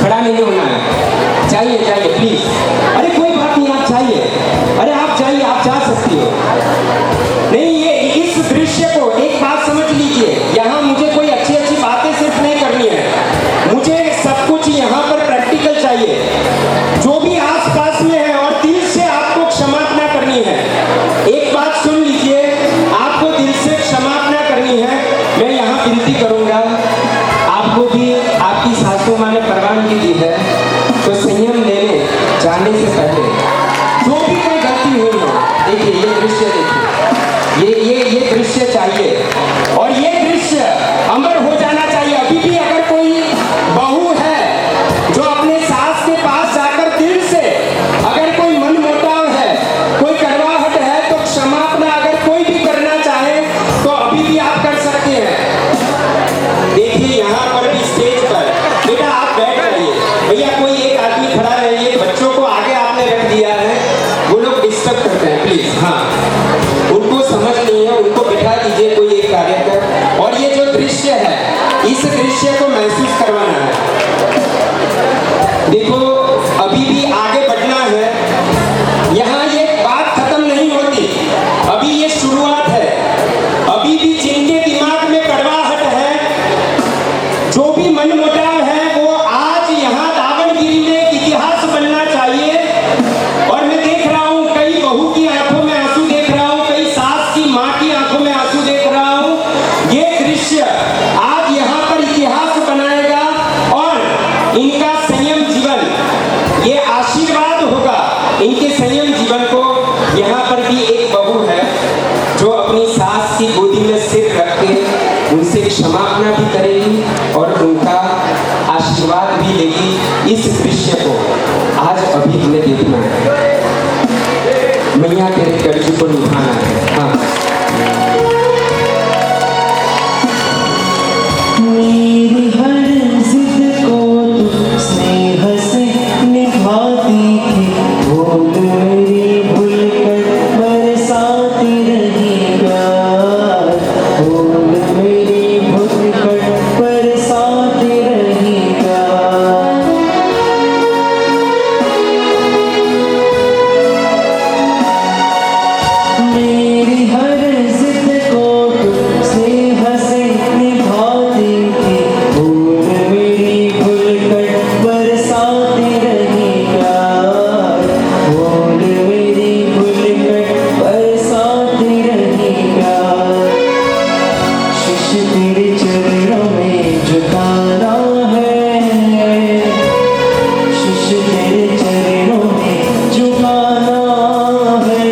खड़ा नहीं होना है, जाइए जाइए प्लीज। अरे कोई बात नहीं, आप जाइए, अरे आप जाइए, आप जा सकती हो। नहीं, ये इस दृश्य को एक बात समझ लीजिए, यहाँ मुझे कोई अच्छी अच्छी बातें सिर्फ नहीं करनी है, मुझे सब कुछ यहाँ पर प्रैक्टिकल चाहिए। जो भी आसपास में है और दिल से आपको क्षमापना करनी है। एक बात सुन लीजिए, आपको दिल से क्षमापना करनी है। मैं यहाँ विनती करूँगा, आपको भी आपकी सासू माँ ने परवानगी दी है, तो संयम लेने जाने से पहले जो भी कोई गलती हुई हो, देखिए ये दृश्य, देखिए ये दृश्य चाहिए और ये दृश्य अमर हो जाना चाहिए। अभी भी अगर कोई बहू है जो अपने सास के पास जाकर दिल से अगर कोई मन मोटाव है, कोई कड़वाहट है, तो क्षमापना अगर कोई भी करना चाहे तो अभी भी आप कर सकते हैं। देखिए यहाँ पर भी स्टेज पर, बेटा आप बैठ जाइए, भैया कोई एक आदमी खड़ा रहिए, बच्चों को आगे आपने रख दिया है, वो लोग डिस्टर्ब करते हैं प्लीज। हाँ, उनको समझ नहीं है, उनको बिठा दीजिए कोई एक कार्य कर। और ये जो दृश्य है, इस दृश्य को महसूस करवाना है। देखो अभी भी आगे बढ़ना है, यहाँ ये बात खत्म नहीं होती, अभी ये शुरुआत है। अभी भी जिनके दिमाग में कड़वाहट है, जो भी मनमुटाव है, वो आज यहाँ दावणगिरी में एक इतिहास बनना चाहिए। और मैं देख रहा हूँ कई बहू की आंखों में आंसू देख रहा हूँ, कई सास की माँ की आंखों में आंसू देख रहा हूँ। ये दृश्य आज यहाँ पर इतिहास बनाएगा और इनका संयम जीवन, ये आशीर्वाद होगा इनके संयम जीवन को। यहाँ पर भी एक बहू है जो अपनी सास की गोदी में सिर रख के उनसे क्षमापना भी करेगी और उनका आशीर्वाद भी लेगी। इस दृश्य को आज अभी हमें देखना है, मैया तेरे कर्ज को निभाना है। हाँ, मेरी हर जिद को तू स्नेह से निभाती थी, भूल मेरी भूल कर बरसाती रही प्यार, भूल मेरी भूल कर बरसाती रही प्यार। मेरी हर जिद को तू स्नेह से निभाती थी, भूल मेरी भूल कर बरसाती रही प्यार, भूल मेरी भूल कर बरसाती रही प्यार। शिश तेरे चरणों में झुकाना है, शिश तेरे चरणों में झुकाना है,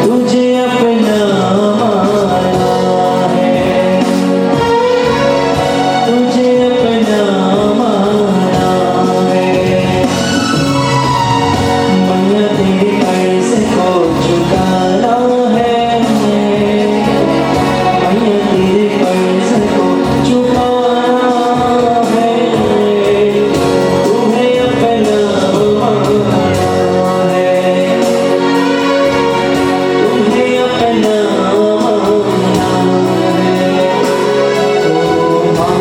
तुझे अपना माना है, तुझे अपना माना है। मैया तेरे कर्ज को चुकाना है, मैया तेरे कर्ज को चुकाना है, तुम्हें अपना माना है, तुम्हें अपना माना है। ओ माँ,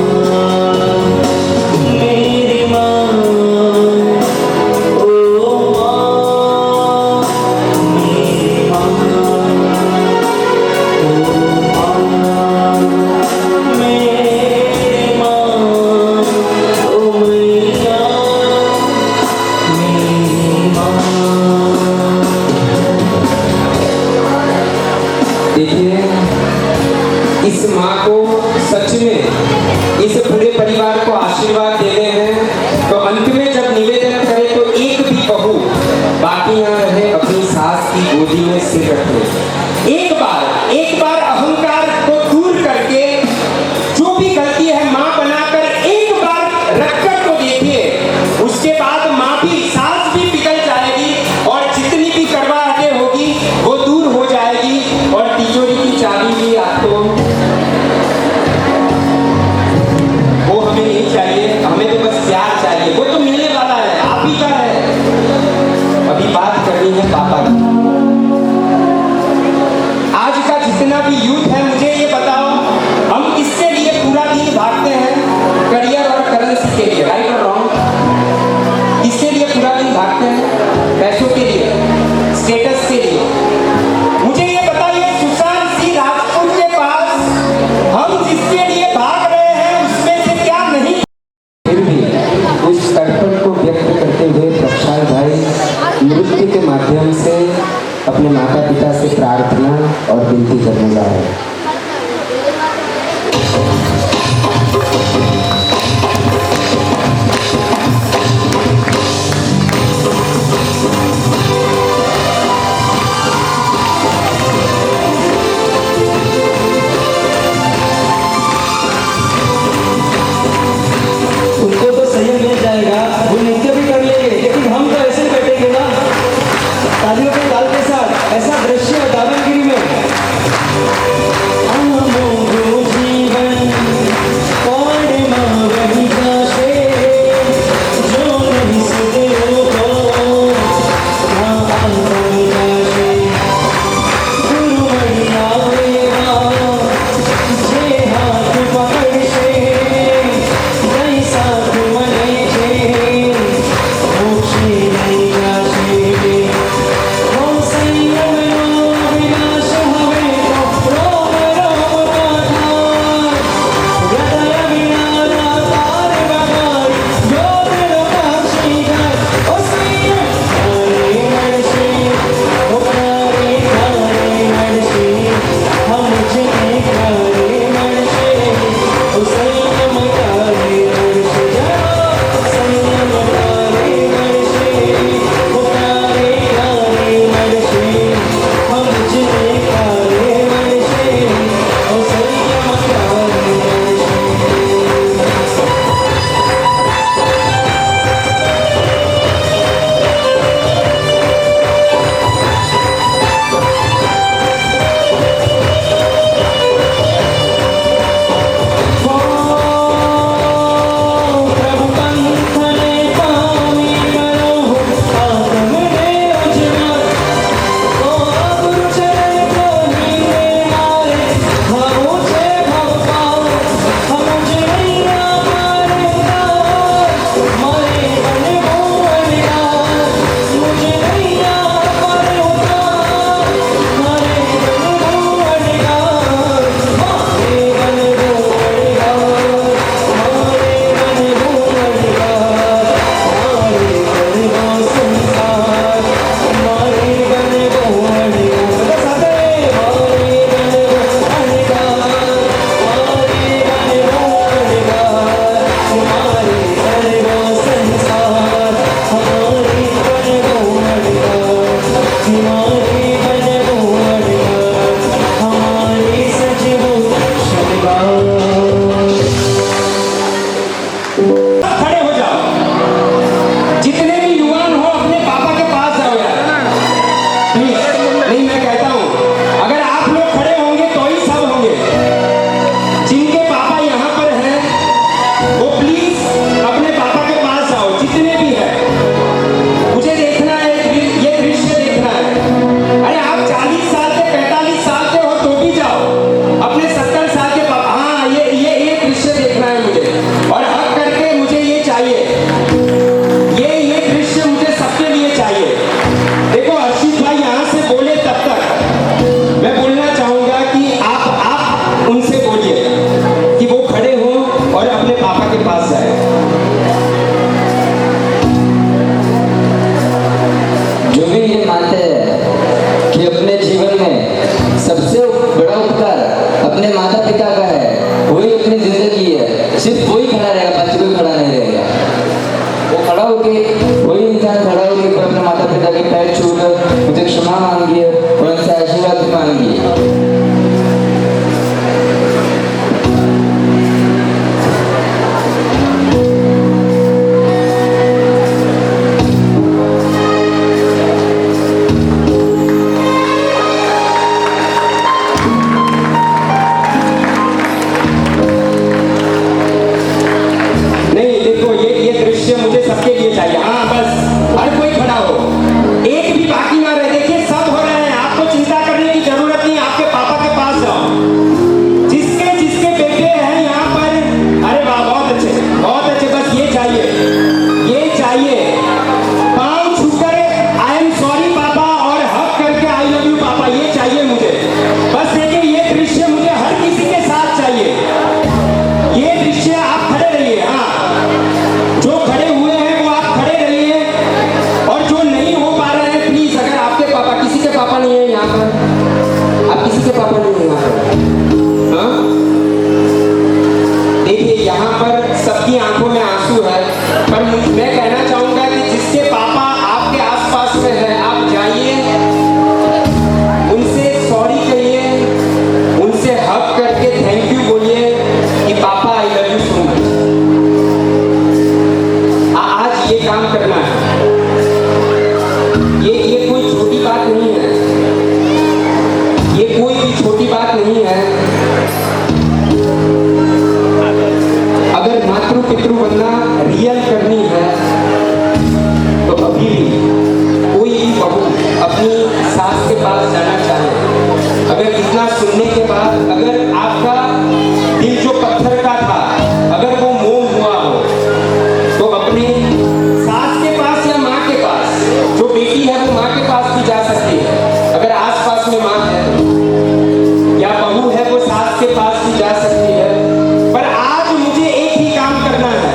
मेरी माँ, ओ माँ, मेरी माँ, ओ माँ, मेरी माँ, ओ मैया, मेरी माँ। देखिए इस माँ को सच में इस पूरे परिवार को आशीर्वाद देने हैं, तो अंत में जब निवेदन करे तो एक भी बहू बाकी ना रहे, अपनी सास की गोदी में सिर रखे। एक बार अहंकार को दूर करके जो भी गलती है माँ बनाकर एक बार रखकर तो देखिए, उसके बाद माँ भी, सास भी पिघल जाएगी और जितनी भी कड़वाहटें होगी वो दूर हो जाएगी और तिजोरी की चाबी भी आपको वो हमें नहीं चाहिए। के पैर छूकर मुझे क्षमा मांगिए और उनसे आशीर्वाद मांगिए। नहीं देखो, ये दृश्य मुझे सबके लिए चाहिए। हाँ बस, हर कोई खड़ा हो, एक भी बाकी ना रहे। देखिए सब हो रहे हैं, आपको चिंता करने की जरूरत नहीं। आपके पापा के पास जाओ, जिसके जिसके बेटे हैं यहाँ पर। अरे वाह, बहुत अच्छे, बहुत अच्छे। बस ये चाहिए, ये चाहिए। पाँव छूकर आई एम सॉरी पापा और हक करके आई लव यू पापा, ये चाहिए मुझे। बस देखिए, ये दृश्य मुझे हर किसी के साथ चाहिए। ये दृश्य आप खड़े रहिए। हाँ, जो खड़े हुए हैं वो आप खड़े रहिए, और जो नहीं हो पा रहे हैं प्लीज, अगर आपके पापा, किसी के पापा नहीं है यहाँ पर, आप किसी के पापा नहीं है यहाँ पर। हाँ देखिए, यहाँ पर सबकी आंखों में आंसू है, पर मैं कहना चाहूंगा कि जिसके पापा आपके आसपास में है, आप जाइए, उनसे सॉरी कहिए, उनसे हक करके थैंक यू बोलिए कि पापा I love you so much. आज ये काम करना है। ये कोई छोटी बात नहीं है, ये कोई भी छोटी बात नहीं है। अगर मातृ पितृ बनना रियल करनी है तो अभी भी कोई भी बहू अपनी सास के पास जाना चाहे, अगर इतना सुनने के बाद अगर आपका दिल जो पत्थर का था अगर वो मोम हुआ हो, तो अपनी सास के पास या माँ के पास, जो बेटी है वो माँ के पास भी जा सकती है। अगर आसपास में माँ है या बहू है, वो सास के पास भी जा सकती है। पर आज मुझे एक ही काम करना है,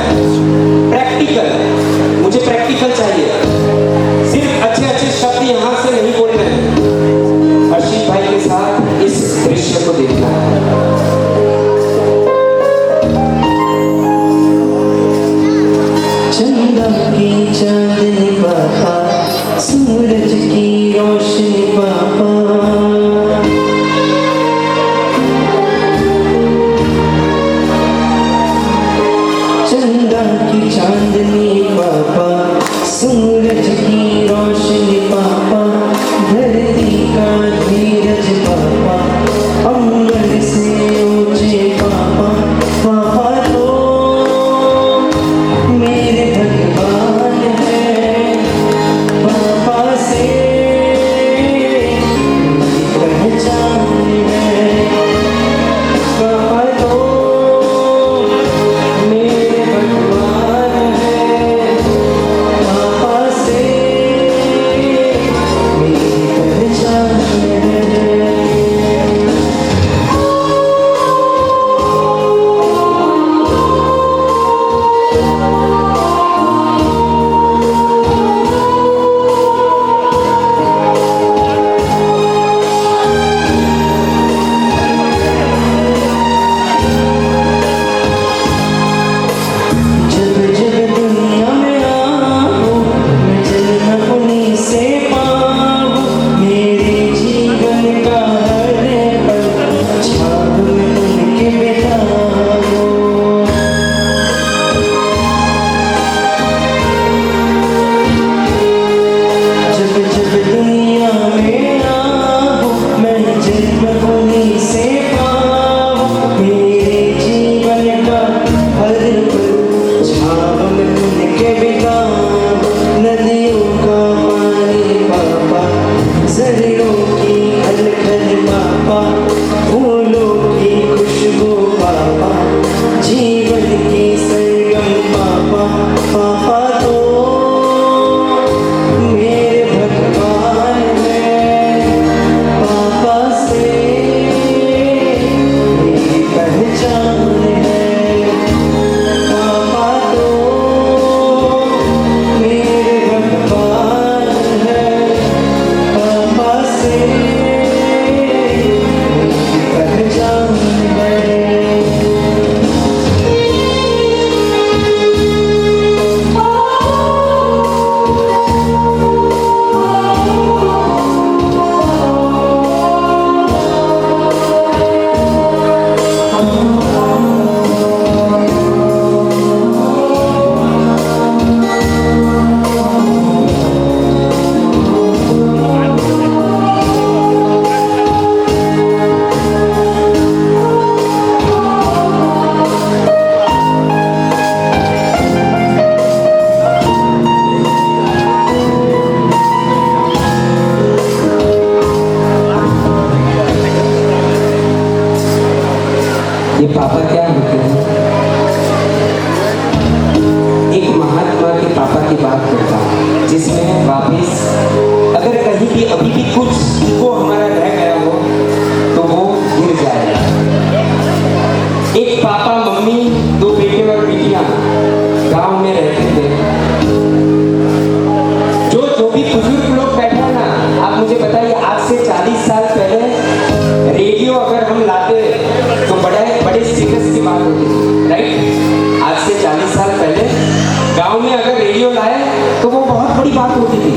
प्रैक्टिकल। मुझे प्रैक्टिकल चाहिए, सिर्फ अच्छे अच्छे शब्द यहाँ से नहीं बोलने हैं। हर्षित भाई के साथ इस दृश्य को देखना है। चंदा की चांदनी पापा, सूरज की रोशनी पापा, चंदा की चांदनी पापा, सूरज की रोशनी पापा, धरती का धीरज पापा, अम्बर से ऊंचे पापा। पापा तो मेरे भगवान है, पापा से मेरी पहचान है। पापा तो मेरे भगवान है, पापा से मेरी पहचान है। जब जब दुनिया में आऊं, मैं जन्म उन्हीं से पाऊं। मेरे जीवन का हर पल छाप में उनके बिताऊं। जब जब दुनिया में आऊं, मैं जन्म उन्हीं से पाऊं। मेरे जीवन का हर पल छाव में उनके बिताऊं। नदियों का पानी पापा, झरनों की खलखल पापा, फूलों की खुशबू पापा, जीवन की सरगम पापा। पापा तो मेरे भगवान है, पापा से मेरी पहचान है। पापा तो मेरे पापा की बात करता हूँ, जिसमें वापिस अगर कहीं भी अभी भी कुछ ईगो हमारा रह गया हो तो वो गिर जाएगा। एक पापा मम्मी, दो बेटे और बेटियां गांव में रहते थे। जो भी बुजुर्ग लोग बैठे हैं ना, आप मुझे बताइए, आज से 40 साल पहले रेडियो अगर हम लाते तो बड़े स्टेटस की बात होती थी, राइट? आज से 40 साल पहले गांव में अगर रेडियो लाए तो वो बहुत बड़ी बात होती थी।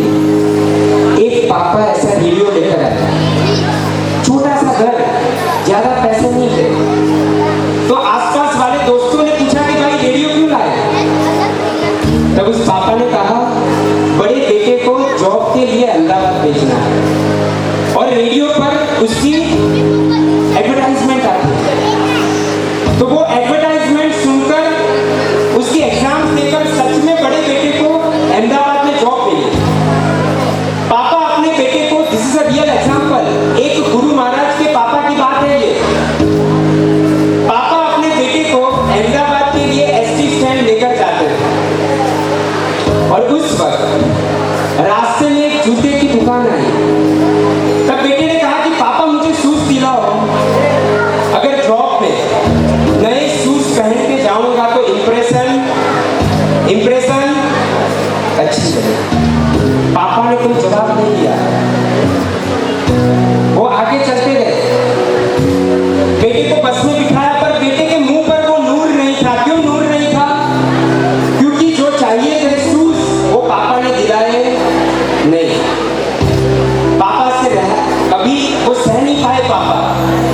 एक पापा ऐसा रेडियो लेकर आए, छोटा सा घर, ज्यादा पैसे नहीं थे, तो आसपास वाले दोस्तों ने पूछा कि भाई रेडियो क्यों लाए? तब उस पापा ने कहा, बड़े बेटे को जॉब के लिए अहमदाबाद भेजना है और रेडियो पर उसकी एडवर्टाइजमेंट आती है। तो वो एडवर्टाइजमेंट सुनकर उसकी एग्जाम देकर सच में बड़े बेटे को अहमदाबाद में जॉब मिली। पापा अपने बेटे को, this is a real example, एक गुरु महाराज के पापा की बात है ये। पापा अपने बेटे को अहमदाबाद के लिए एसटी स्टैंड लेकर जाते हैं और उस वक्त रास्ते में एक जूते की दुकान आई। तब बेटे ने कहा कि पापा मुझे शूज दिलाओ, अगर जॉब में नए शूज पहन के जाऊंगा तो इम्प्रेशन अच्छी लगे। पापा ने कोई जवाब नहीं दिया, वो आगे चलते गए। बेटे को बस में बिठाया, पर बेटे के मुंह पर वो नूर नहीं था। क्यों नूर नहीं था? क्योंकि जो चाहिए थे शूज वो पापा ने दिलाए नहीं। पापा से कभी वो सह नहीं पाए पापा।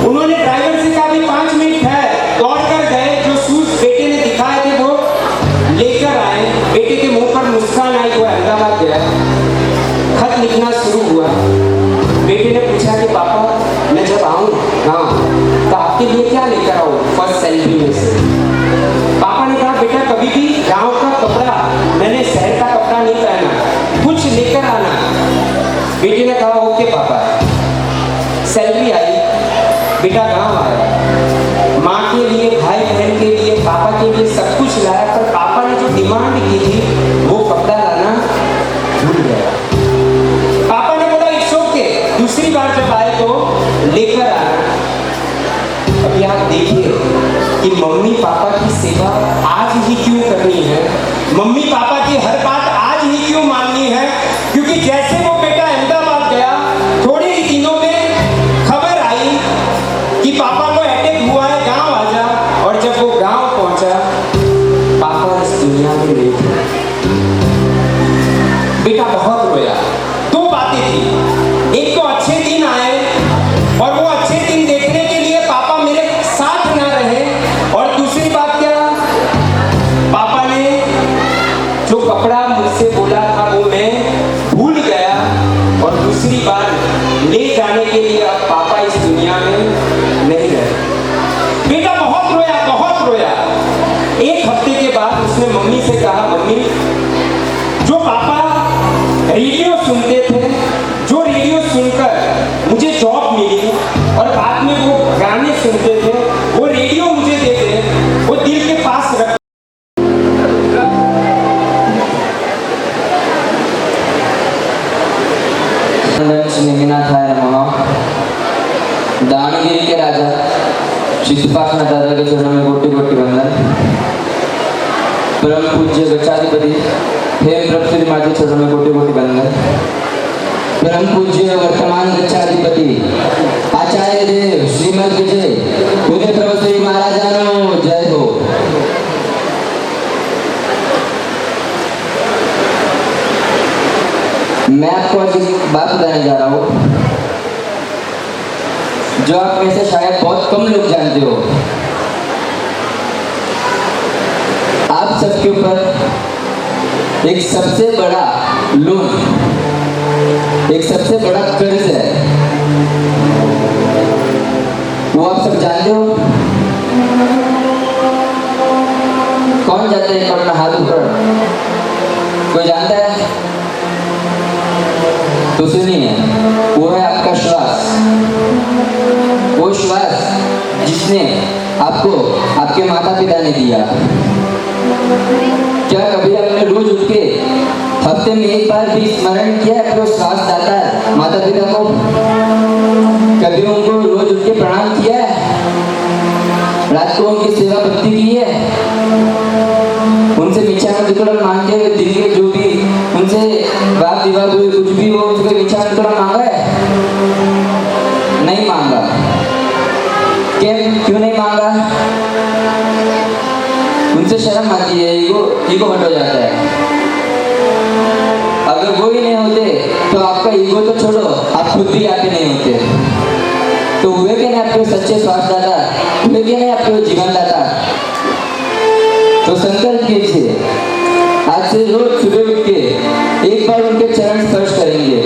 उन्होंने ड्राइवर से कहा भी 5 मिनट है, दौड़ कर गए, जो शूज बेटे ने दिखाए थे वो लेकर आए। बेटे के मुंह पर मुस्कान आई, वो अहमदाबाद गया, खत लिखना शुरू हुआ। बेटे ने पूछा कि पापा मैं जब आऊँ तो आपके लिए क्या लेकर आऊँ फर्स्ट सैलरी में से? पापा ने कहा, बेटा कभी भी गांव का कपड़ा, मैंने शहर का कपड़ा नहीं पहना, कुछ लेकर आना। बेटे ने कहा ओके पापा। सैलरी आई, बेटा गांव आया, माँ के लिए, भाई बहन के लिए, पापा के लिए सब कुछ लाया, पर पापा ने जो डिमांड की थी वो कपड़ा लाना भूल गया। पापा ने बोला इट्स ओके, दूसरी बार जब आए तो लेकर आना। अभी आप देखिए कि मम्मी पापा की सेवा आज ही क्यों करनी है, मम्मी पापा की हर बात आज ही क्यों माननी है? क्योंकि जैसे वो बेटा अहमदाबाद गया, थोड़े ही दिनों में खबर आई कि पापा को अटैक हुआ है, गांव आ जा। और जब वो गांव पहुंचा, पापा इस दुनिया में नहीं थे। बेटा बहुत रोया। 2 बातें थी, एक तो अच्छे दिन आए और वो अच्छे दिन देखने के लिए पापा मेरे साथ ना रहे, और दूसरी बात क्या, पापा ने जो कपड़ा मुझसे बोला था वो मैं भूल गया, और दूसरी बार ले जाने के लिए अब पापा इस दुनिया में नहीं रहे। बेटा बहुत रोया, बहुत रोया। 1 हफ्ते के बाद उसने मम्मी से कहा, मम्मी जो पापा रेडियो सुनते थे, जो रेडियो सुनकर मुझे जॉब मिली और बाद में वो गाने सुनते थे, वो रेडियो मुझे दे दे, वो दिल के पास रख। दानगिरी के राजा सिद्धपासना दादा के चरणों में कोटि कोटि वंदन। परम पूज्य गच्चाधिपति हेम प्रभु माता चरणों में कोटि कोटि वंदन। परम पूज्य वर्तमान गच्चाधिपति आचार्य देव श्रीमद विजय उदय प्रभु श्री महाराजानो जय हो। मैं आपको आज एक बात बताने जा रहा हूँ जो आप में से शायद बहुत कम लोग जानते हो। आप सबके ऊपर एक सबसे बड़ा लोन, एक सबसे बड़ा कर्ज है, वो आप सब जानते हो। कौन जानता है? अपना हाथ ऊपर, कोई जानता है? तो सुनिए, वो है आपका श्वास। वो श्वास जिसने आपको आपके माता पिता ने दिया। क्या कभी आपने रोज उठ के हफ्ते में एक बार भी स्मरण किया करो श्वास दाता माता पिता को। कभी उनको रोज उठ के प्रणाम किया है, रात को उनकी सेवा भक्ति की है, उनसे विचार वितरण मांग के दिन के जो भी उनसे वाद विवाद हुए कुछ भी हो उनसे विचार वितरण मांगा है? नहीं मांगा। क्यों नहीं मांगा? उनसे शर्म आती है, ईगो हट हो जाता है। अगर वो ही नहीं होते तो आपका ईगो तो छोड़ो, आप खुद भी आपके नहीं होते। तो हुए कि नहीं आपके सच्चे स्वास्थ्य दाता, हुए कि नहीं आपके जीवन दाता? तो संकल्प कीजिए, आज से रोज सुबह उठ के एक बार उनके चरण स्पर्श करेंगे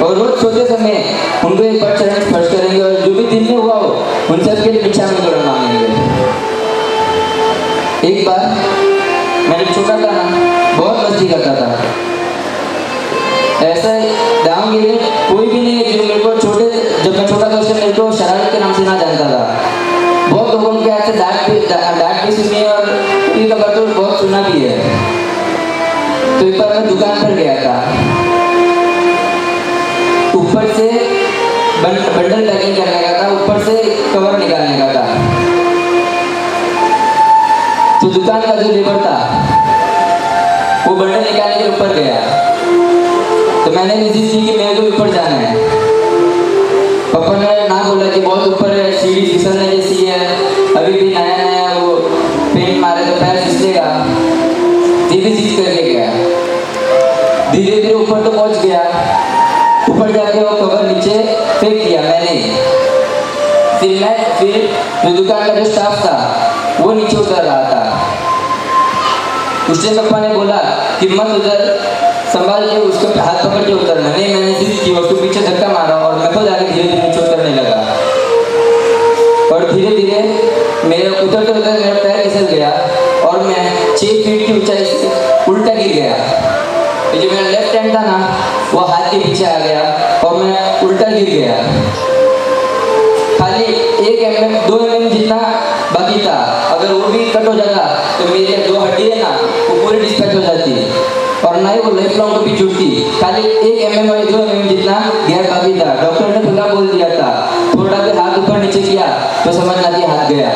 और रोज सोते समय उनको एक बार चरण स्पर्श करेंगे और जो भी दिन में हुआ हो उन सबके लिए भिक्षा में थोड़ा मांगेंगे। एक बार मैंने छोटा था ना, बहुत मस्ती करता था। ऐसा दाऊंगी कोई भी नहीं है जो मेरे को जब मैं छोटा था उससे मेरे को शरारत के नाम से ना जानता था। बहुत लोगों के हाथ से डांट भी सुनी और कभी कभार तो बहुत सुना भी है। तो एक बार मैं दुकान पर गया था, ऊपर से बंडल पैकिंग करने का था, ऊपर से कवर निकालने का था। तो दुकान का जो लेबर था वो बंडल निकालने के ऊपर गया, तो मैंने निश्चित की कि मेरे को ऊपर जाना है। पापा ने ना बोला कि बहुत ऊपर है, सीढ़ी फिसलने जैसी है, अभी भी नया नया वो पेंट मारे तो पैर फिसलेगा। धीरे धीरे करके गया, धीरे धीरे ऊपर तो पहुंच गया। ऊपर जाके वो कवर नीचे फेंक दिया मैंने। फिर जो दुकान का जो स्टाफ था वो नीचे उतर रहा था। उसने पापा ने बोला कि मत उधर, संभाल के उसको हाथ पकड़ के उतरना। नहीं, मैंने जिद की, उसको पीछे धक्का मारा और मैं खुद आगे धीरे धीरे नीचे उतरने लगा। और धीरे धीरे मेरा उतरते उतरते मेरा पैर फिसल गया और मैं 6 फीट की ऊंचाई से उल्टा गिर गया। जो मेरा लेफ्ट हैंड था ना वो हाथ के पीछे आ गया और मैं उल्टा गिर गया। खाली 1 mm 2 mm जितना बाकी था, अगर वो भी कट हो जाता तो मेरे जो हड्डी है ना वो पूरी डिस्पैच हो जाती और ना ही वो लाइफ लॉन्ग कभी जुड़ती। खाली 1 mm और 2 mm जितना गैप बाकी था। डॉक्टर ने खुला बोल दिया था, थोड़ा भी हाथ ऊपर नीचे किया तो समझ आती हाथ गया।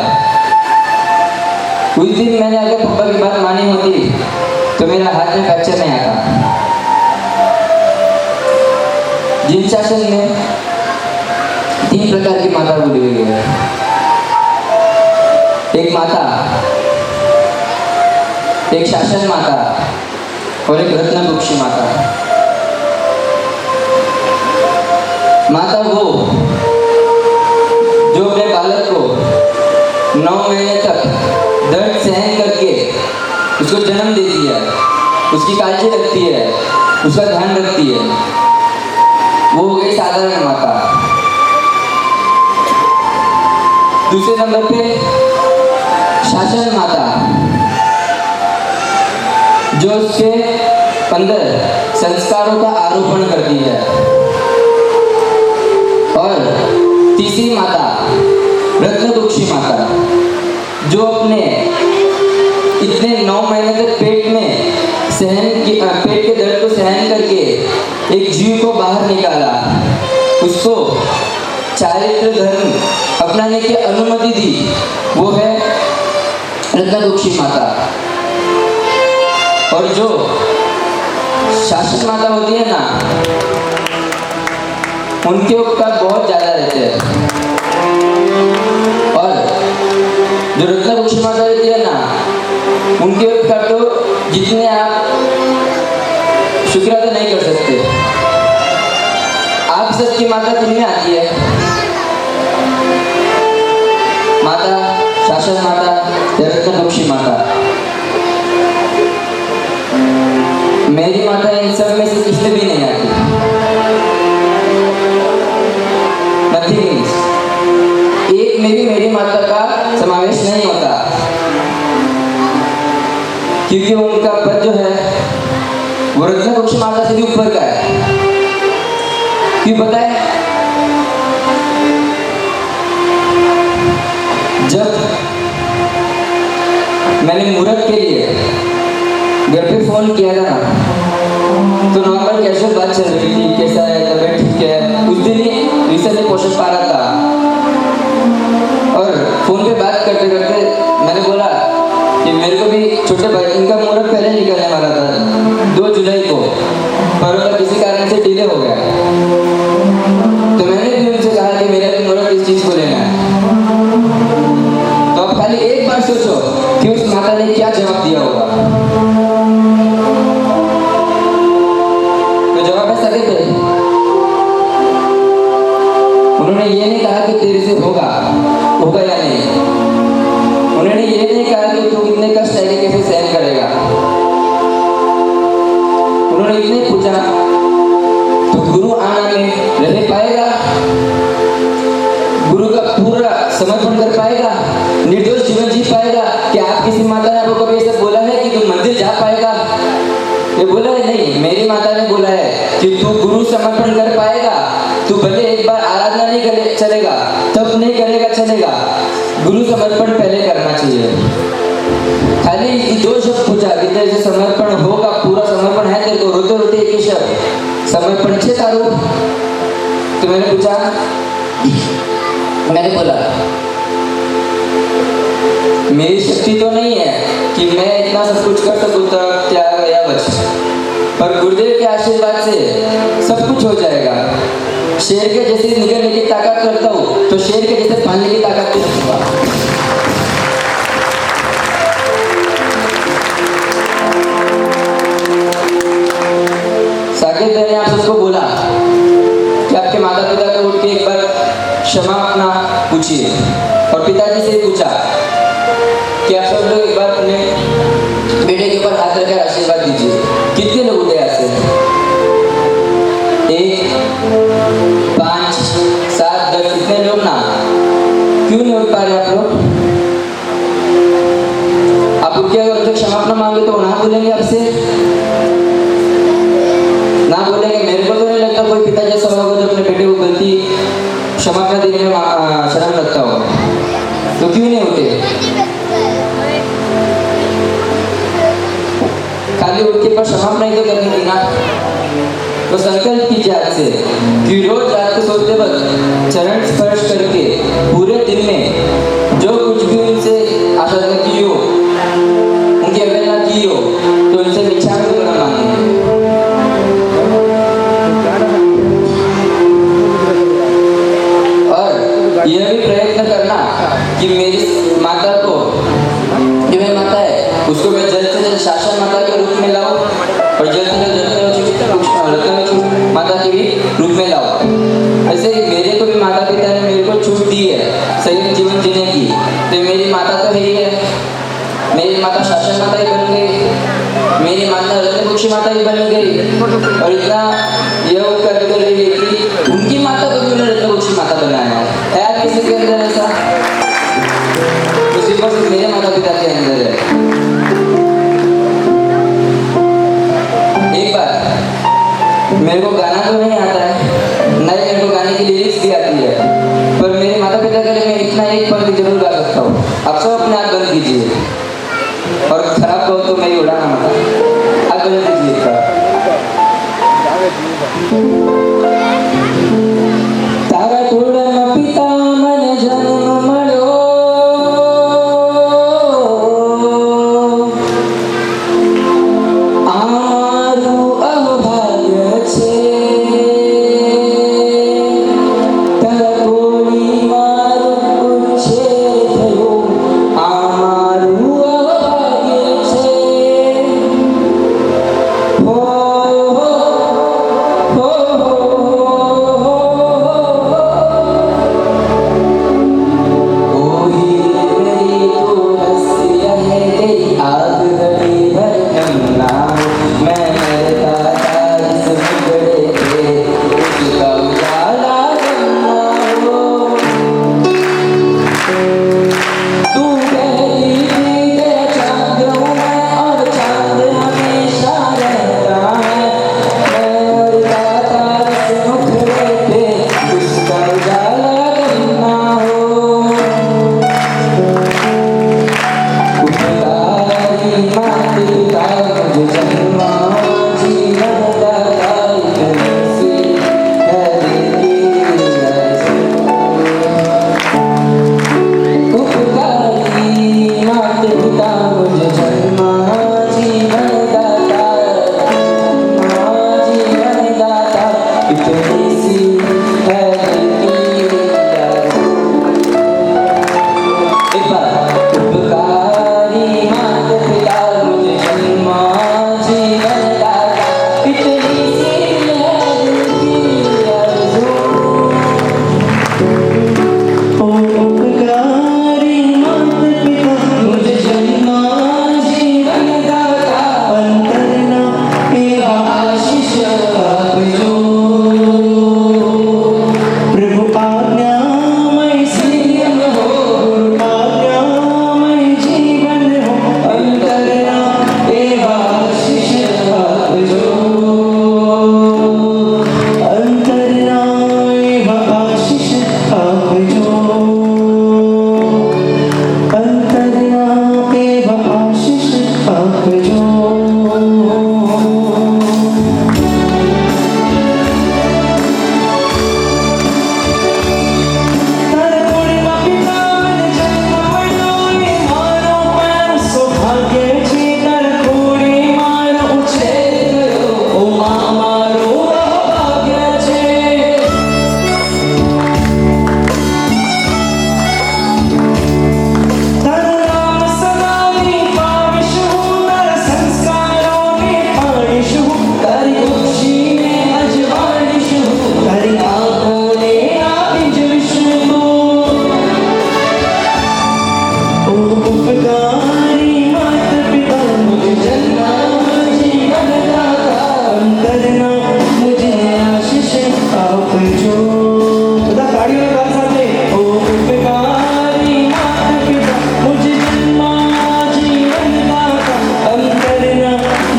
उस दिन मैंने अगर पापा की बात मानी होती तो मेरा हाथ में फ्रैक्चर नहीं आता। जिन शासन में 3 प्रकार की माता बोली हुई है। एक माता, एक शासन माता और एक रत्नवृक्षी माता। माता वो जो अपने बालक को 9 महीने तक दर्द सहन करके उसको जन्म देती है, उसकी काळजी रखती है, उसका ध्यान रखती है, वो हो गई साधारण माता। दूसरे नंबर पे शासन माता, जो उसके अंदर संस्कारों का आरोपण करती है। और तीसरी माता रत्नवृक्षी माता, जो अपने इतने 9 महीने तक पेट के दर्द को सहन करके एक जीव को बाहर निकाला, उसको चारित्र धर्म अपनाने की अनुमति दी, वो है रत्नवृक्षी माता। और जो शासन माता होती है ना, उनके उपकार बहुत ज्यादा रहते हैं। और जो रत्नवृक्षी माता रहती है ना, उनके उपकार तो जितने आप शुक्र अदा नहीं कर सकते। आप सबकी माता किनमें आती है? माता, शासन माता या रत्नवृक्षी माता? मेरी माता इन सब में से किसमें भी नहीं आती। नथिंग, एक में भी मेरी माता का समावेश नहीं होता, क्योंकि उनका पद जो है वो रत्नवृक्षी माता से भी ऊपर का है। क्यों पता है? जब मैंने मुहूर्त के लिए घर पे फोन किया था ना, तो नॉर्मल कैजुअल बात चल रही थी, कैसा है, तबीयत ठीक है। उस दिन ही रिसर्च में पोषण पा रहा था और फोन पे बात करते करते मैंने बोला कि मेरे को भी छोटे भाई इनका मुहूर्त पहले निकलने वाला था 2 जुलाई को, पर उनका किसी कारण से डिले हो गया। तो मैंने भी उनसे कहा कि मेरा भी मुहूर्त इस चीज को लेना है। तो अब खाली एक बार सोचो कि उस माता ने क्या जवाब दिया होगा। तो जवाब है सके थे। उन्होंने ये नहीं कहा कि तेरे से होगा या नहीं। उन्होंने ये नहीं कहा कि तू कितने कष्ट है कि कैसे सहन करेगा। उन्होंने इतने पूछा तो गुरु आना में रह पाएगा, गुरु का पूरा समर्पण कर पाएगा, निर्दोष जीवन जी पाएगा। क्या आप किसी माता ने आपको कभी ऐसा बोला है कि तू मंदिर जा पाएगा? ये बोला है नहीं। मेरी माता ने बोला है कि तू गुरु समर्पण कर पाएगा, तू भले एक बार आराधना नहीं करे चलेगा, तब नहीं करेगा चलेगा, गुरु समर्पण पहले करना चाहिए। खाली 2 शब्द पूछा कि तेरे से समर्पण होगा, पूरा समर्पण है तेरे को? रोते रोते एक ही शब्द समर्पण छे तारू। तो मैंने पूछा, मैंने बोला मेरी शक्ति तो नहीं है कि मैं इतना सब कुछ कर सकूं त्याग या बच, पर गुरुदेव के आशीर्वाद से सब कुछ हो जाएगा। शेर के जैसे निकलने की ताकत करता हूँ तो शेर के जैसे पालने की ताकत भी रखूंगा। साकिब मैंने आप सबको बोला कि आपके माता पिता को उठ के एक बार क्षमा अपना पूछिए, और पिताजी से पूछा कि आप सब लोग एक बार अपने बेटे के ऊपर हाथ रखकर आशीर्वाद दीजिए। कितने लोग उठे ऐसे? 1, 5, 7, 10, इतने लोग ना। क्यों नहीं उठ पा रहे आप लोग? आप उठ के अगर क्षमा अपना मांगे तो ना बोलेंगे आपसे, ना बोलेंगे। मेरे को तो नहीं लगता कोई पिता जैसा होगा जो अपने बेटे को गलती क्षमा कर देने में शर्म लगता होगा। तो क्यों नहीं उठे? खाली उठ के पर क्षमा नहीं तो करनी थी ना। तो संकल्प कीजिए आज से कि रोज रात को सोते वक्त चरण स्पर्श करके पूरे दिन में जो कुछ भी उनसे आशा की हो, उनकी अवहेलना की हो, तो उनसे इच्छा में बना मांगे। और यह भी प्रयत्न करना कि मेरी माता को, जो मेरी माता है उसको मैं जल्द से जल्द शासन माता के रूप में लाऊं, और जल्द से जल्द रत्न माता के भी रूप में लाओ। ऐसे मेरे को भी माता पिता ने मेरे को छूट दी है सही जीवन जीने की, तो मेरी माता तो है ही है। मेरी माता शासन माता ही बन गई, मेरी माता रत्नकुक्षी माता ही बन गई, और इतना यह कर रही है कि उनकी माता को भी उन्होंने रत्नकुक्षी माता बनाया है। आप किसी के अंदर ऐसा? तो सिर्फ मेरे माता पिता के अंदर है। एक बार मेरे को गाना तो नहीं आता है, न ही मेरे को गाने की लिरिक्स भी आती है, पर मेरे माता पिता के लिए मैं इतना एक पंक्ति जरूर गा सकता हूँ। आप सब अपने आप बंद कीजिए, और खराब कहो तो मैं ही उड़ाना मत, आप बंद कीजिए। तारा कुड़म पिता मन जन्म मळ्यो, आमारू अभाग्य छे।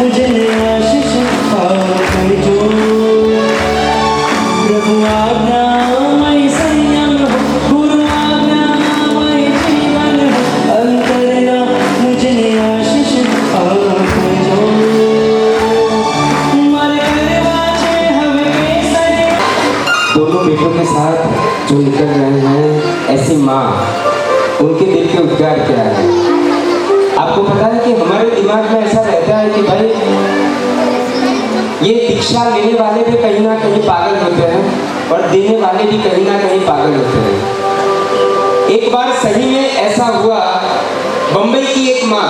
मुझे आशीष आप जो प्रभु आज्ञामय संयम हो, गुरु आज्ञामय जीवन हो, अंतरना मुझे आशीष आप जो मर कर बाजे हमें केसरी। दोनों बेटों के साथ जो निकल रहे हैं, ऐसी माँ, उनके दिल के उद्गार क्या है? आपको पता है कि हमारे दिमाग में ऐसा रहता है कि भाई ये दीक्षा लेने वाले भी कहीं ना कहीं पागल होते हैं और देने वाले भी कहीं ना कहीं पागल होते हैं। एक बार सही में ऐसा हुआ, बम्बई की एक माँ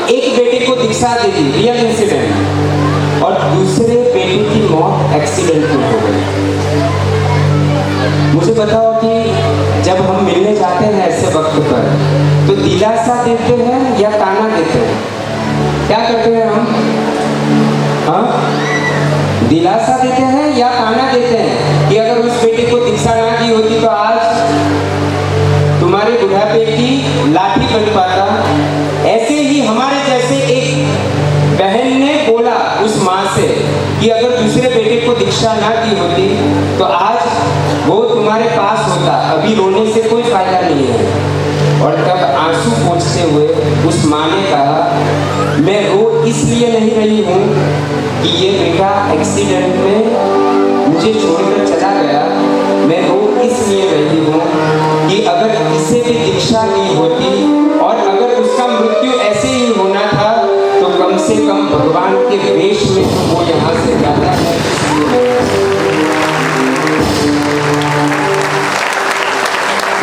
एक बेटे को दीक्षा दे दी, रियल इंसिडेंट, और दूसरे बेटे की मौत एक्सीडेंट में हो गई। मुझे बताओ कि जब हम मिलने जाते हैं ऐसे वक्त पर तो दिलासा देते हैं या ताना देते हैं? क्या करते हैं हम? हाँ, दिलासा देते हैं या ताना देते हैं कि अगर उस बेटे को दीक्षा ना दी होती तो आज तुम्हारे बुढ़ापे की लाठी बन पाता। ऐसे ही हमारे जैसे एक बहन ने बोला उस माँ से कि अगर दूसरे बेटे को दीक्षा ना दी होती तो आज वो तुम्हारे पास होता, अभी रोने से कोई फायदा नहीं है। और तब आंसू पोंछते हुए उस माँ ने कहा, मैं रो इसलिए नहीं रही हूँ कि ये बेटा एक्सीडेंट में मुझे छोड़कर चला गया, मैं रो इसलिए रही हूँ कि अगर इसे भी दीक्षा दी होती और अगर उसका मृत्यु ऐसे ही होना था तो कम से कम भगवान के वेश में तो वो यहाँ से जाता है।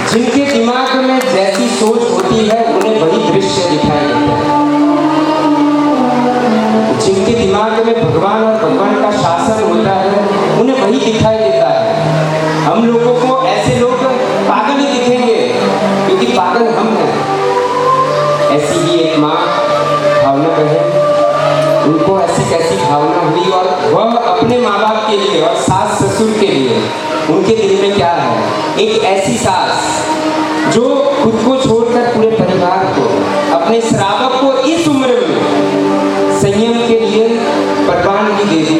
जिनके दिमाग में जैसी सोच होती है उन्हें वही दृश्य दिखाई देता है। जिनके दिमाग में भगवान और भगवान का शासन होता है उन्हें वही दिखाई देता है। हम लोगों को ऐसे लोग पागल ही दिखेंगे क्योंकि पागल हम हैं। ऐसी ही एक माँ भावना बहन, उनको ऐसी कैसी भावना हुई और वह अपने माँ बाप के लिए और सास ससुर के लिए उनके दिल में क्या है। एक ऐसी सास जो खुद को छोड़कर पूरे परिवार को, अपने श्रावक को इस उम्र में संयम के लिए परवानगी दे दी,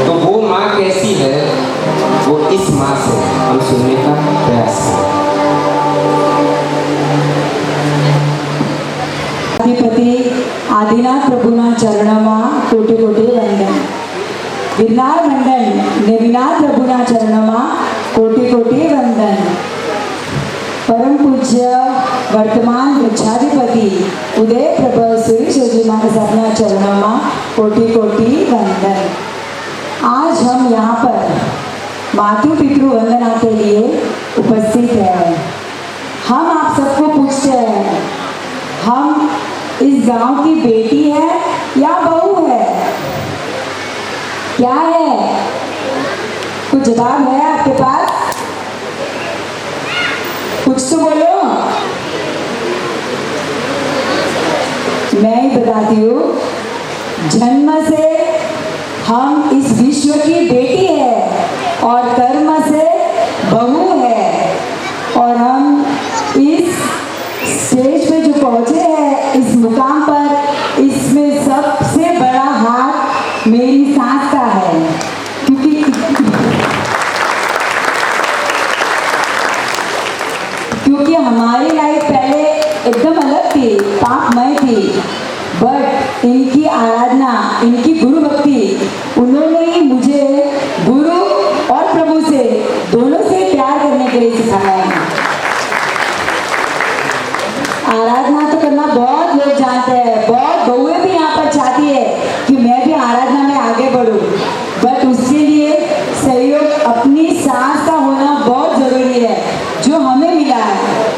तो वो माँ कैसी है, वो इस माँ से हम सुनने का प्रयास करें। अधिपति आदिनाथ प्रभुना चरणમાં कोटि कोटि वंदन। गिरनार मंडल नेमिनाथ प्रभुना चरणમાં कोटि कोटि वंदन। परम पूज्य वर्तमान वृक्षाधिपति उदय प्रभु सुरेश महाराज चरणों कोटि कोटि वंदन। आज हम यहाँ पर मातृ पितृ वंदना के लिए उपस्थित हैं। हम आप सबको पूछते हैं, हम इस गांव की बेटी है या बहू है? क्या है? कुछ जवाब है आपके पास? कुछ तो बोलो। मैं ही बताती हूँ, जन्म से हम इस विश्व की बेटी है और कर्म से बहू है। और हम इस स्टेज पे जो पहुंचे हैं, इस मुकाम पर, इसमें सबसे बड़ा हाथ मेरी सास का है। क्योंकि हमारी लाइफ पहले एकदम अलग थी, पापमय थी, बट इनकी आराधना, इनकी गुरु भक्ति, उन्होंने ही मुझे गुरु और प्रभु से दोनों से प्यार करने के लिए सिखाया है। आराधना तो करना बहुत लोग जानते हैं, बहुत बहुएं भी यहाँ पर चाहती है कि मैं भी आराधना में आगे बढ़ूं, बट उसके लिए सहयोग अपनी सास का होना बहुत जरूरी है, जो हमें मिला है।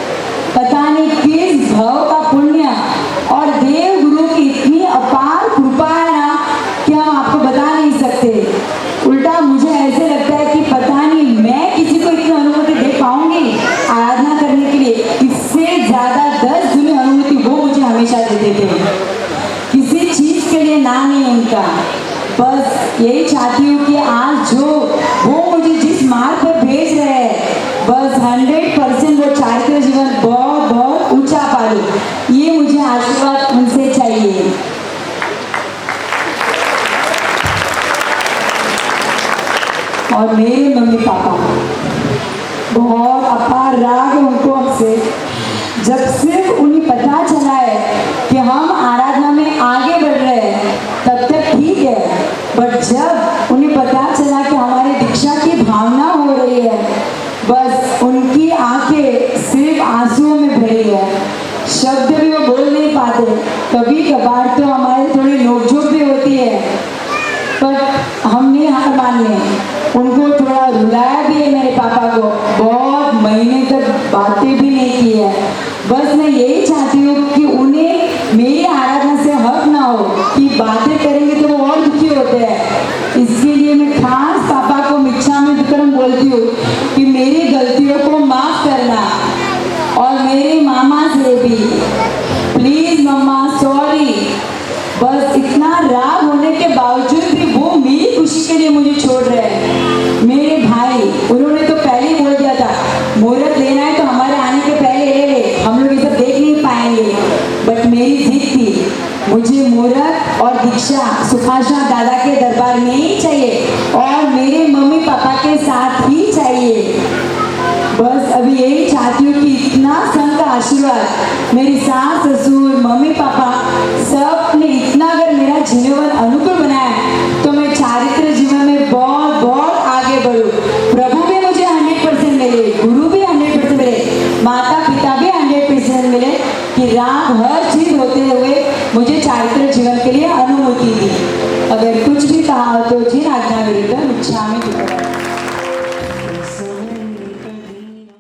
पता नहीं किस भाव का पुण्य और देव गुरु की इतनी अपार कृपा है ना कि हम आपको बता नहीं सकते। उल्टा मुझे ऐसे लगता है कि पता नहीं मैं किसी को इतनी अनुभूति दे पाऊंगी आराधना करने के लिए। इससे ज्यादा 10 गुनी अनुभूति वो मुझे हमेशा देते थे। किसी चीज के लिए ना नहीं उनका, बस यही चाहती हूँ कि आज जो वो मुझे जिस मार्ग पर भेज रहे हैं, बस 100% वो चारित्र जीवन बहुत बहुत ऊंचा पालू, ये मुझे आशीर्वाद उनसे चाहिए। और मेरे मम्मी पापा, बहुत अपार राग है उनको हमसे। जब सिर्फ उन्हें पता चला है कि हम आराधना में आगे बढ़ रहे हैं तब तक ठीक है, बट जब उन्हें पता चला कि हमारी दीक्षा की भावना हो रही है, बस उनकी आंखें सिर्फ आंसुओं में भरी है, शब्द भी वो बोल नहीं पाते। कभी कभार तो हमारे थोड़ी नोकझोंक भी होती है, पर हमने हार मानी, उनको थोड़ा रुलाया भी है मेरे पापा को, बहुत महीने तक बातें भी नहीं की है। बस मैं यही चाहती हूँ कि उन्हें मेरी आराधना से हक ना हो कि बातें करेंगे तो वो और दुखी होते हैं। इसके लिए मैं खास पापा को मिच्छामि दुक्कडम बोलती हूँ कि मेरी गलतियों को माफ करना, और मेरे मामा से भी प्लीज मम्मा सॉरी। बस इतना राग होने के बावजूद भी वो मेरी खुशी के लिए मुझे छोड़ रहे हैं। मेरे भाई, उन्होंने तो पहले ही बोल दिया था मुहूर्त लेना है तो हमारे आने के पहले ले ले, हम लोग ये सब देख नहीं पाएंगे। बट मेरी जिद थी, मुझे मुहूर्त और दीक्षा सुभाषनाथ दादा के दरबार में ही चाहिए और मेरे मम्मी पापा के साथ ही चाहिए। बस अभी यही चाहती हूँ कि इतना संत का आशीर्वाद मेरी सास ससुर मम्मी पापा सब ने इतना अगर मेरा जीवन अनुकूल बनाया है तो मैं चारित्र जीवन में बहुत बहुत आगे बढ़ूँ। प्रभु भी मुझे 100% मिले, गुरु भी 100% मिले, माता पिता भी 100% मिले कि राम हर चीज होते हुए मुझे चारित्र जीवन के लिए अनुमति दी। अगर कुछ भी कहा तो जिन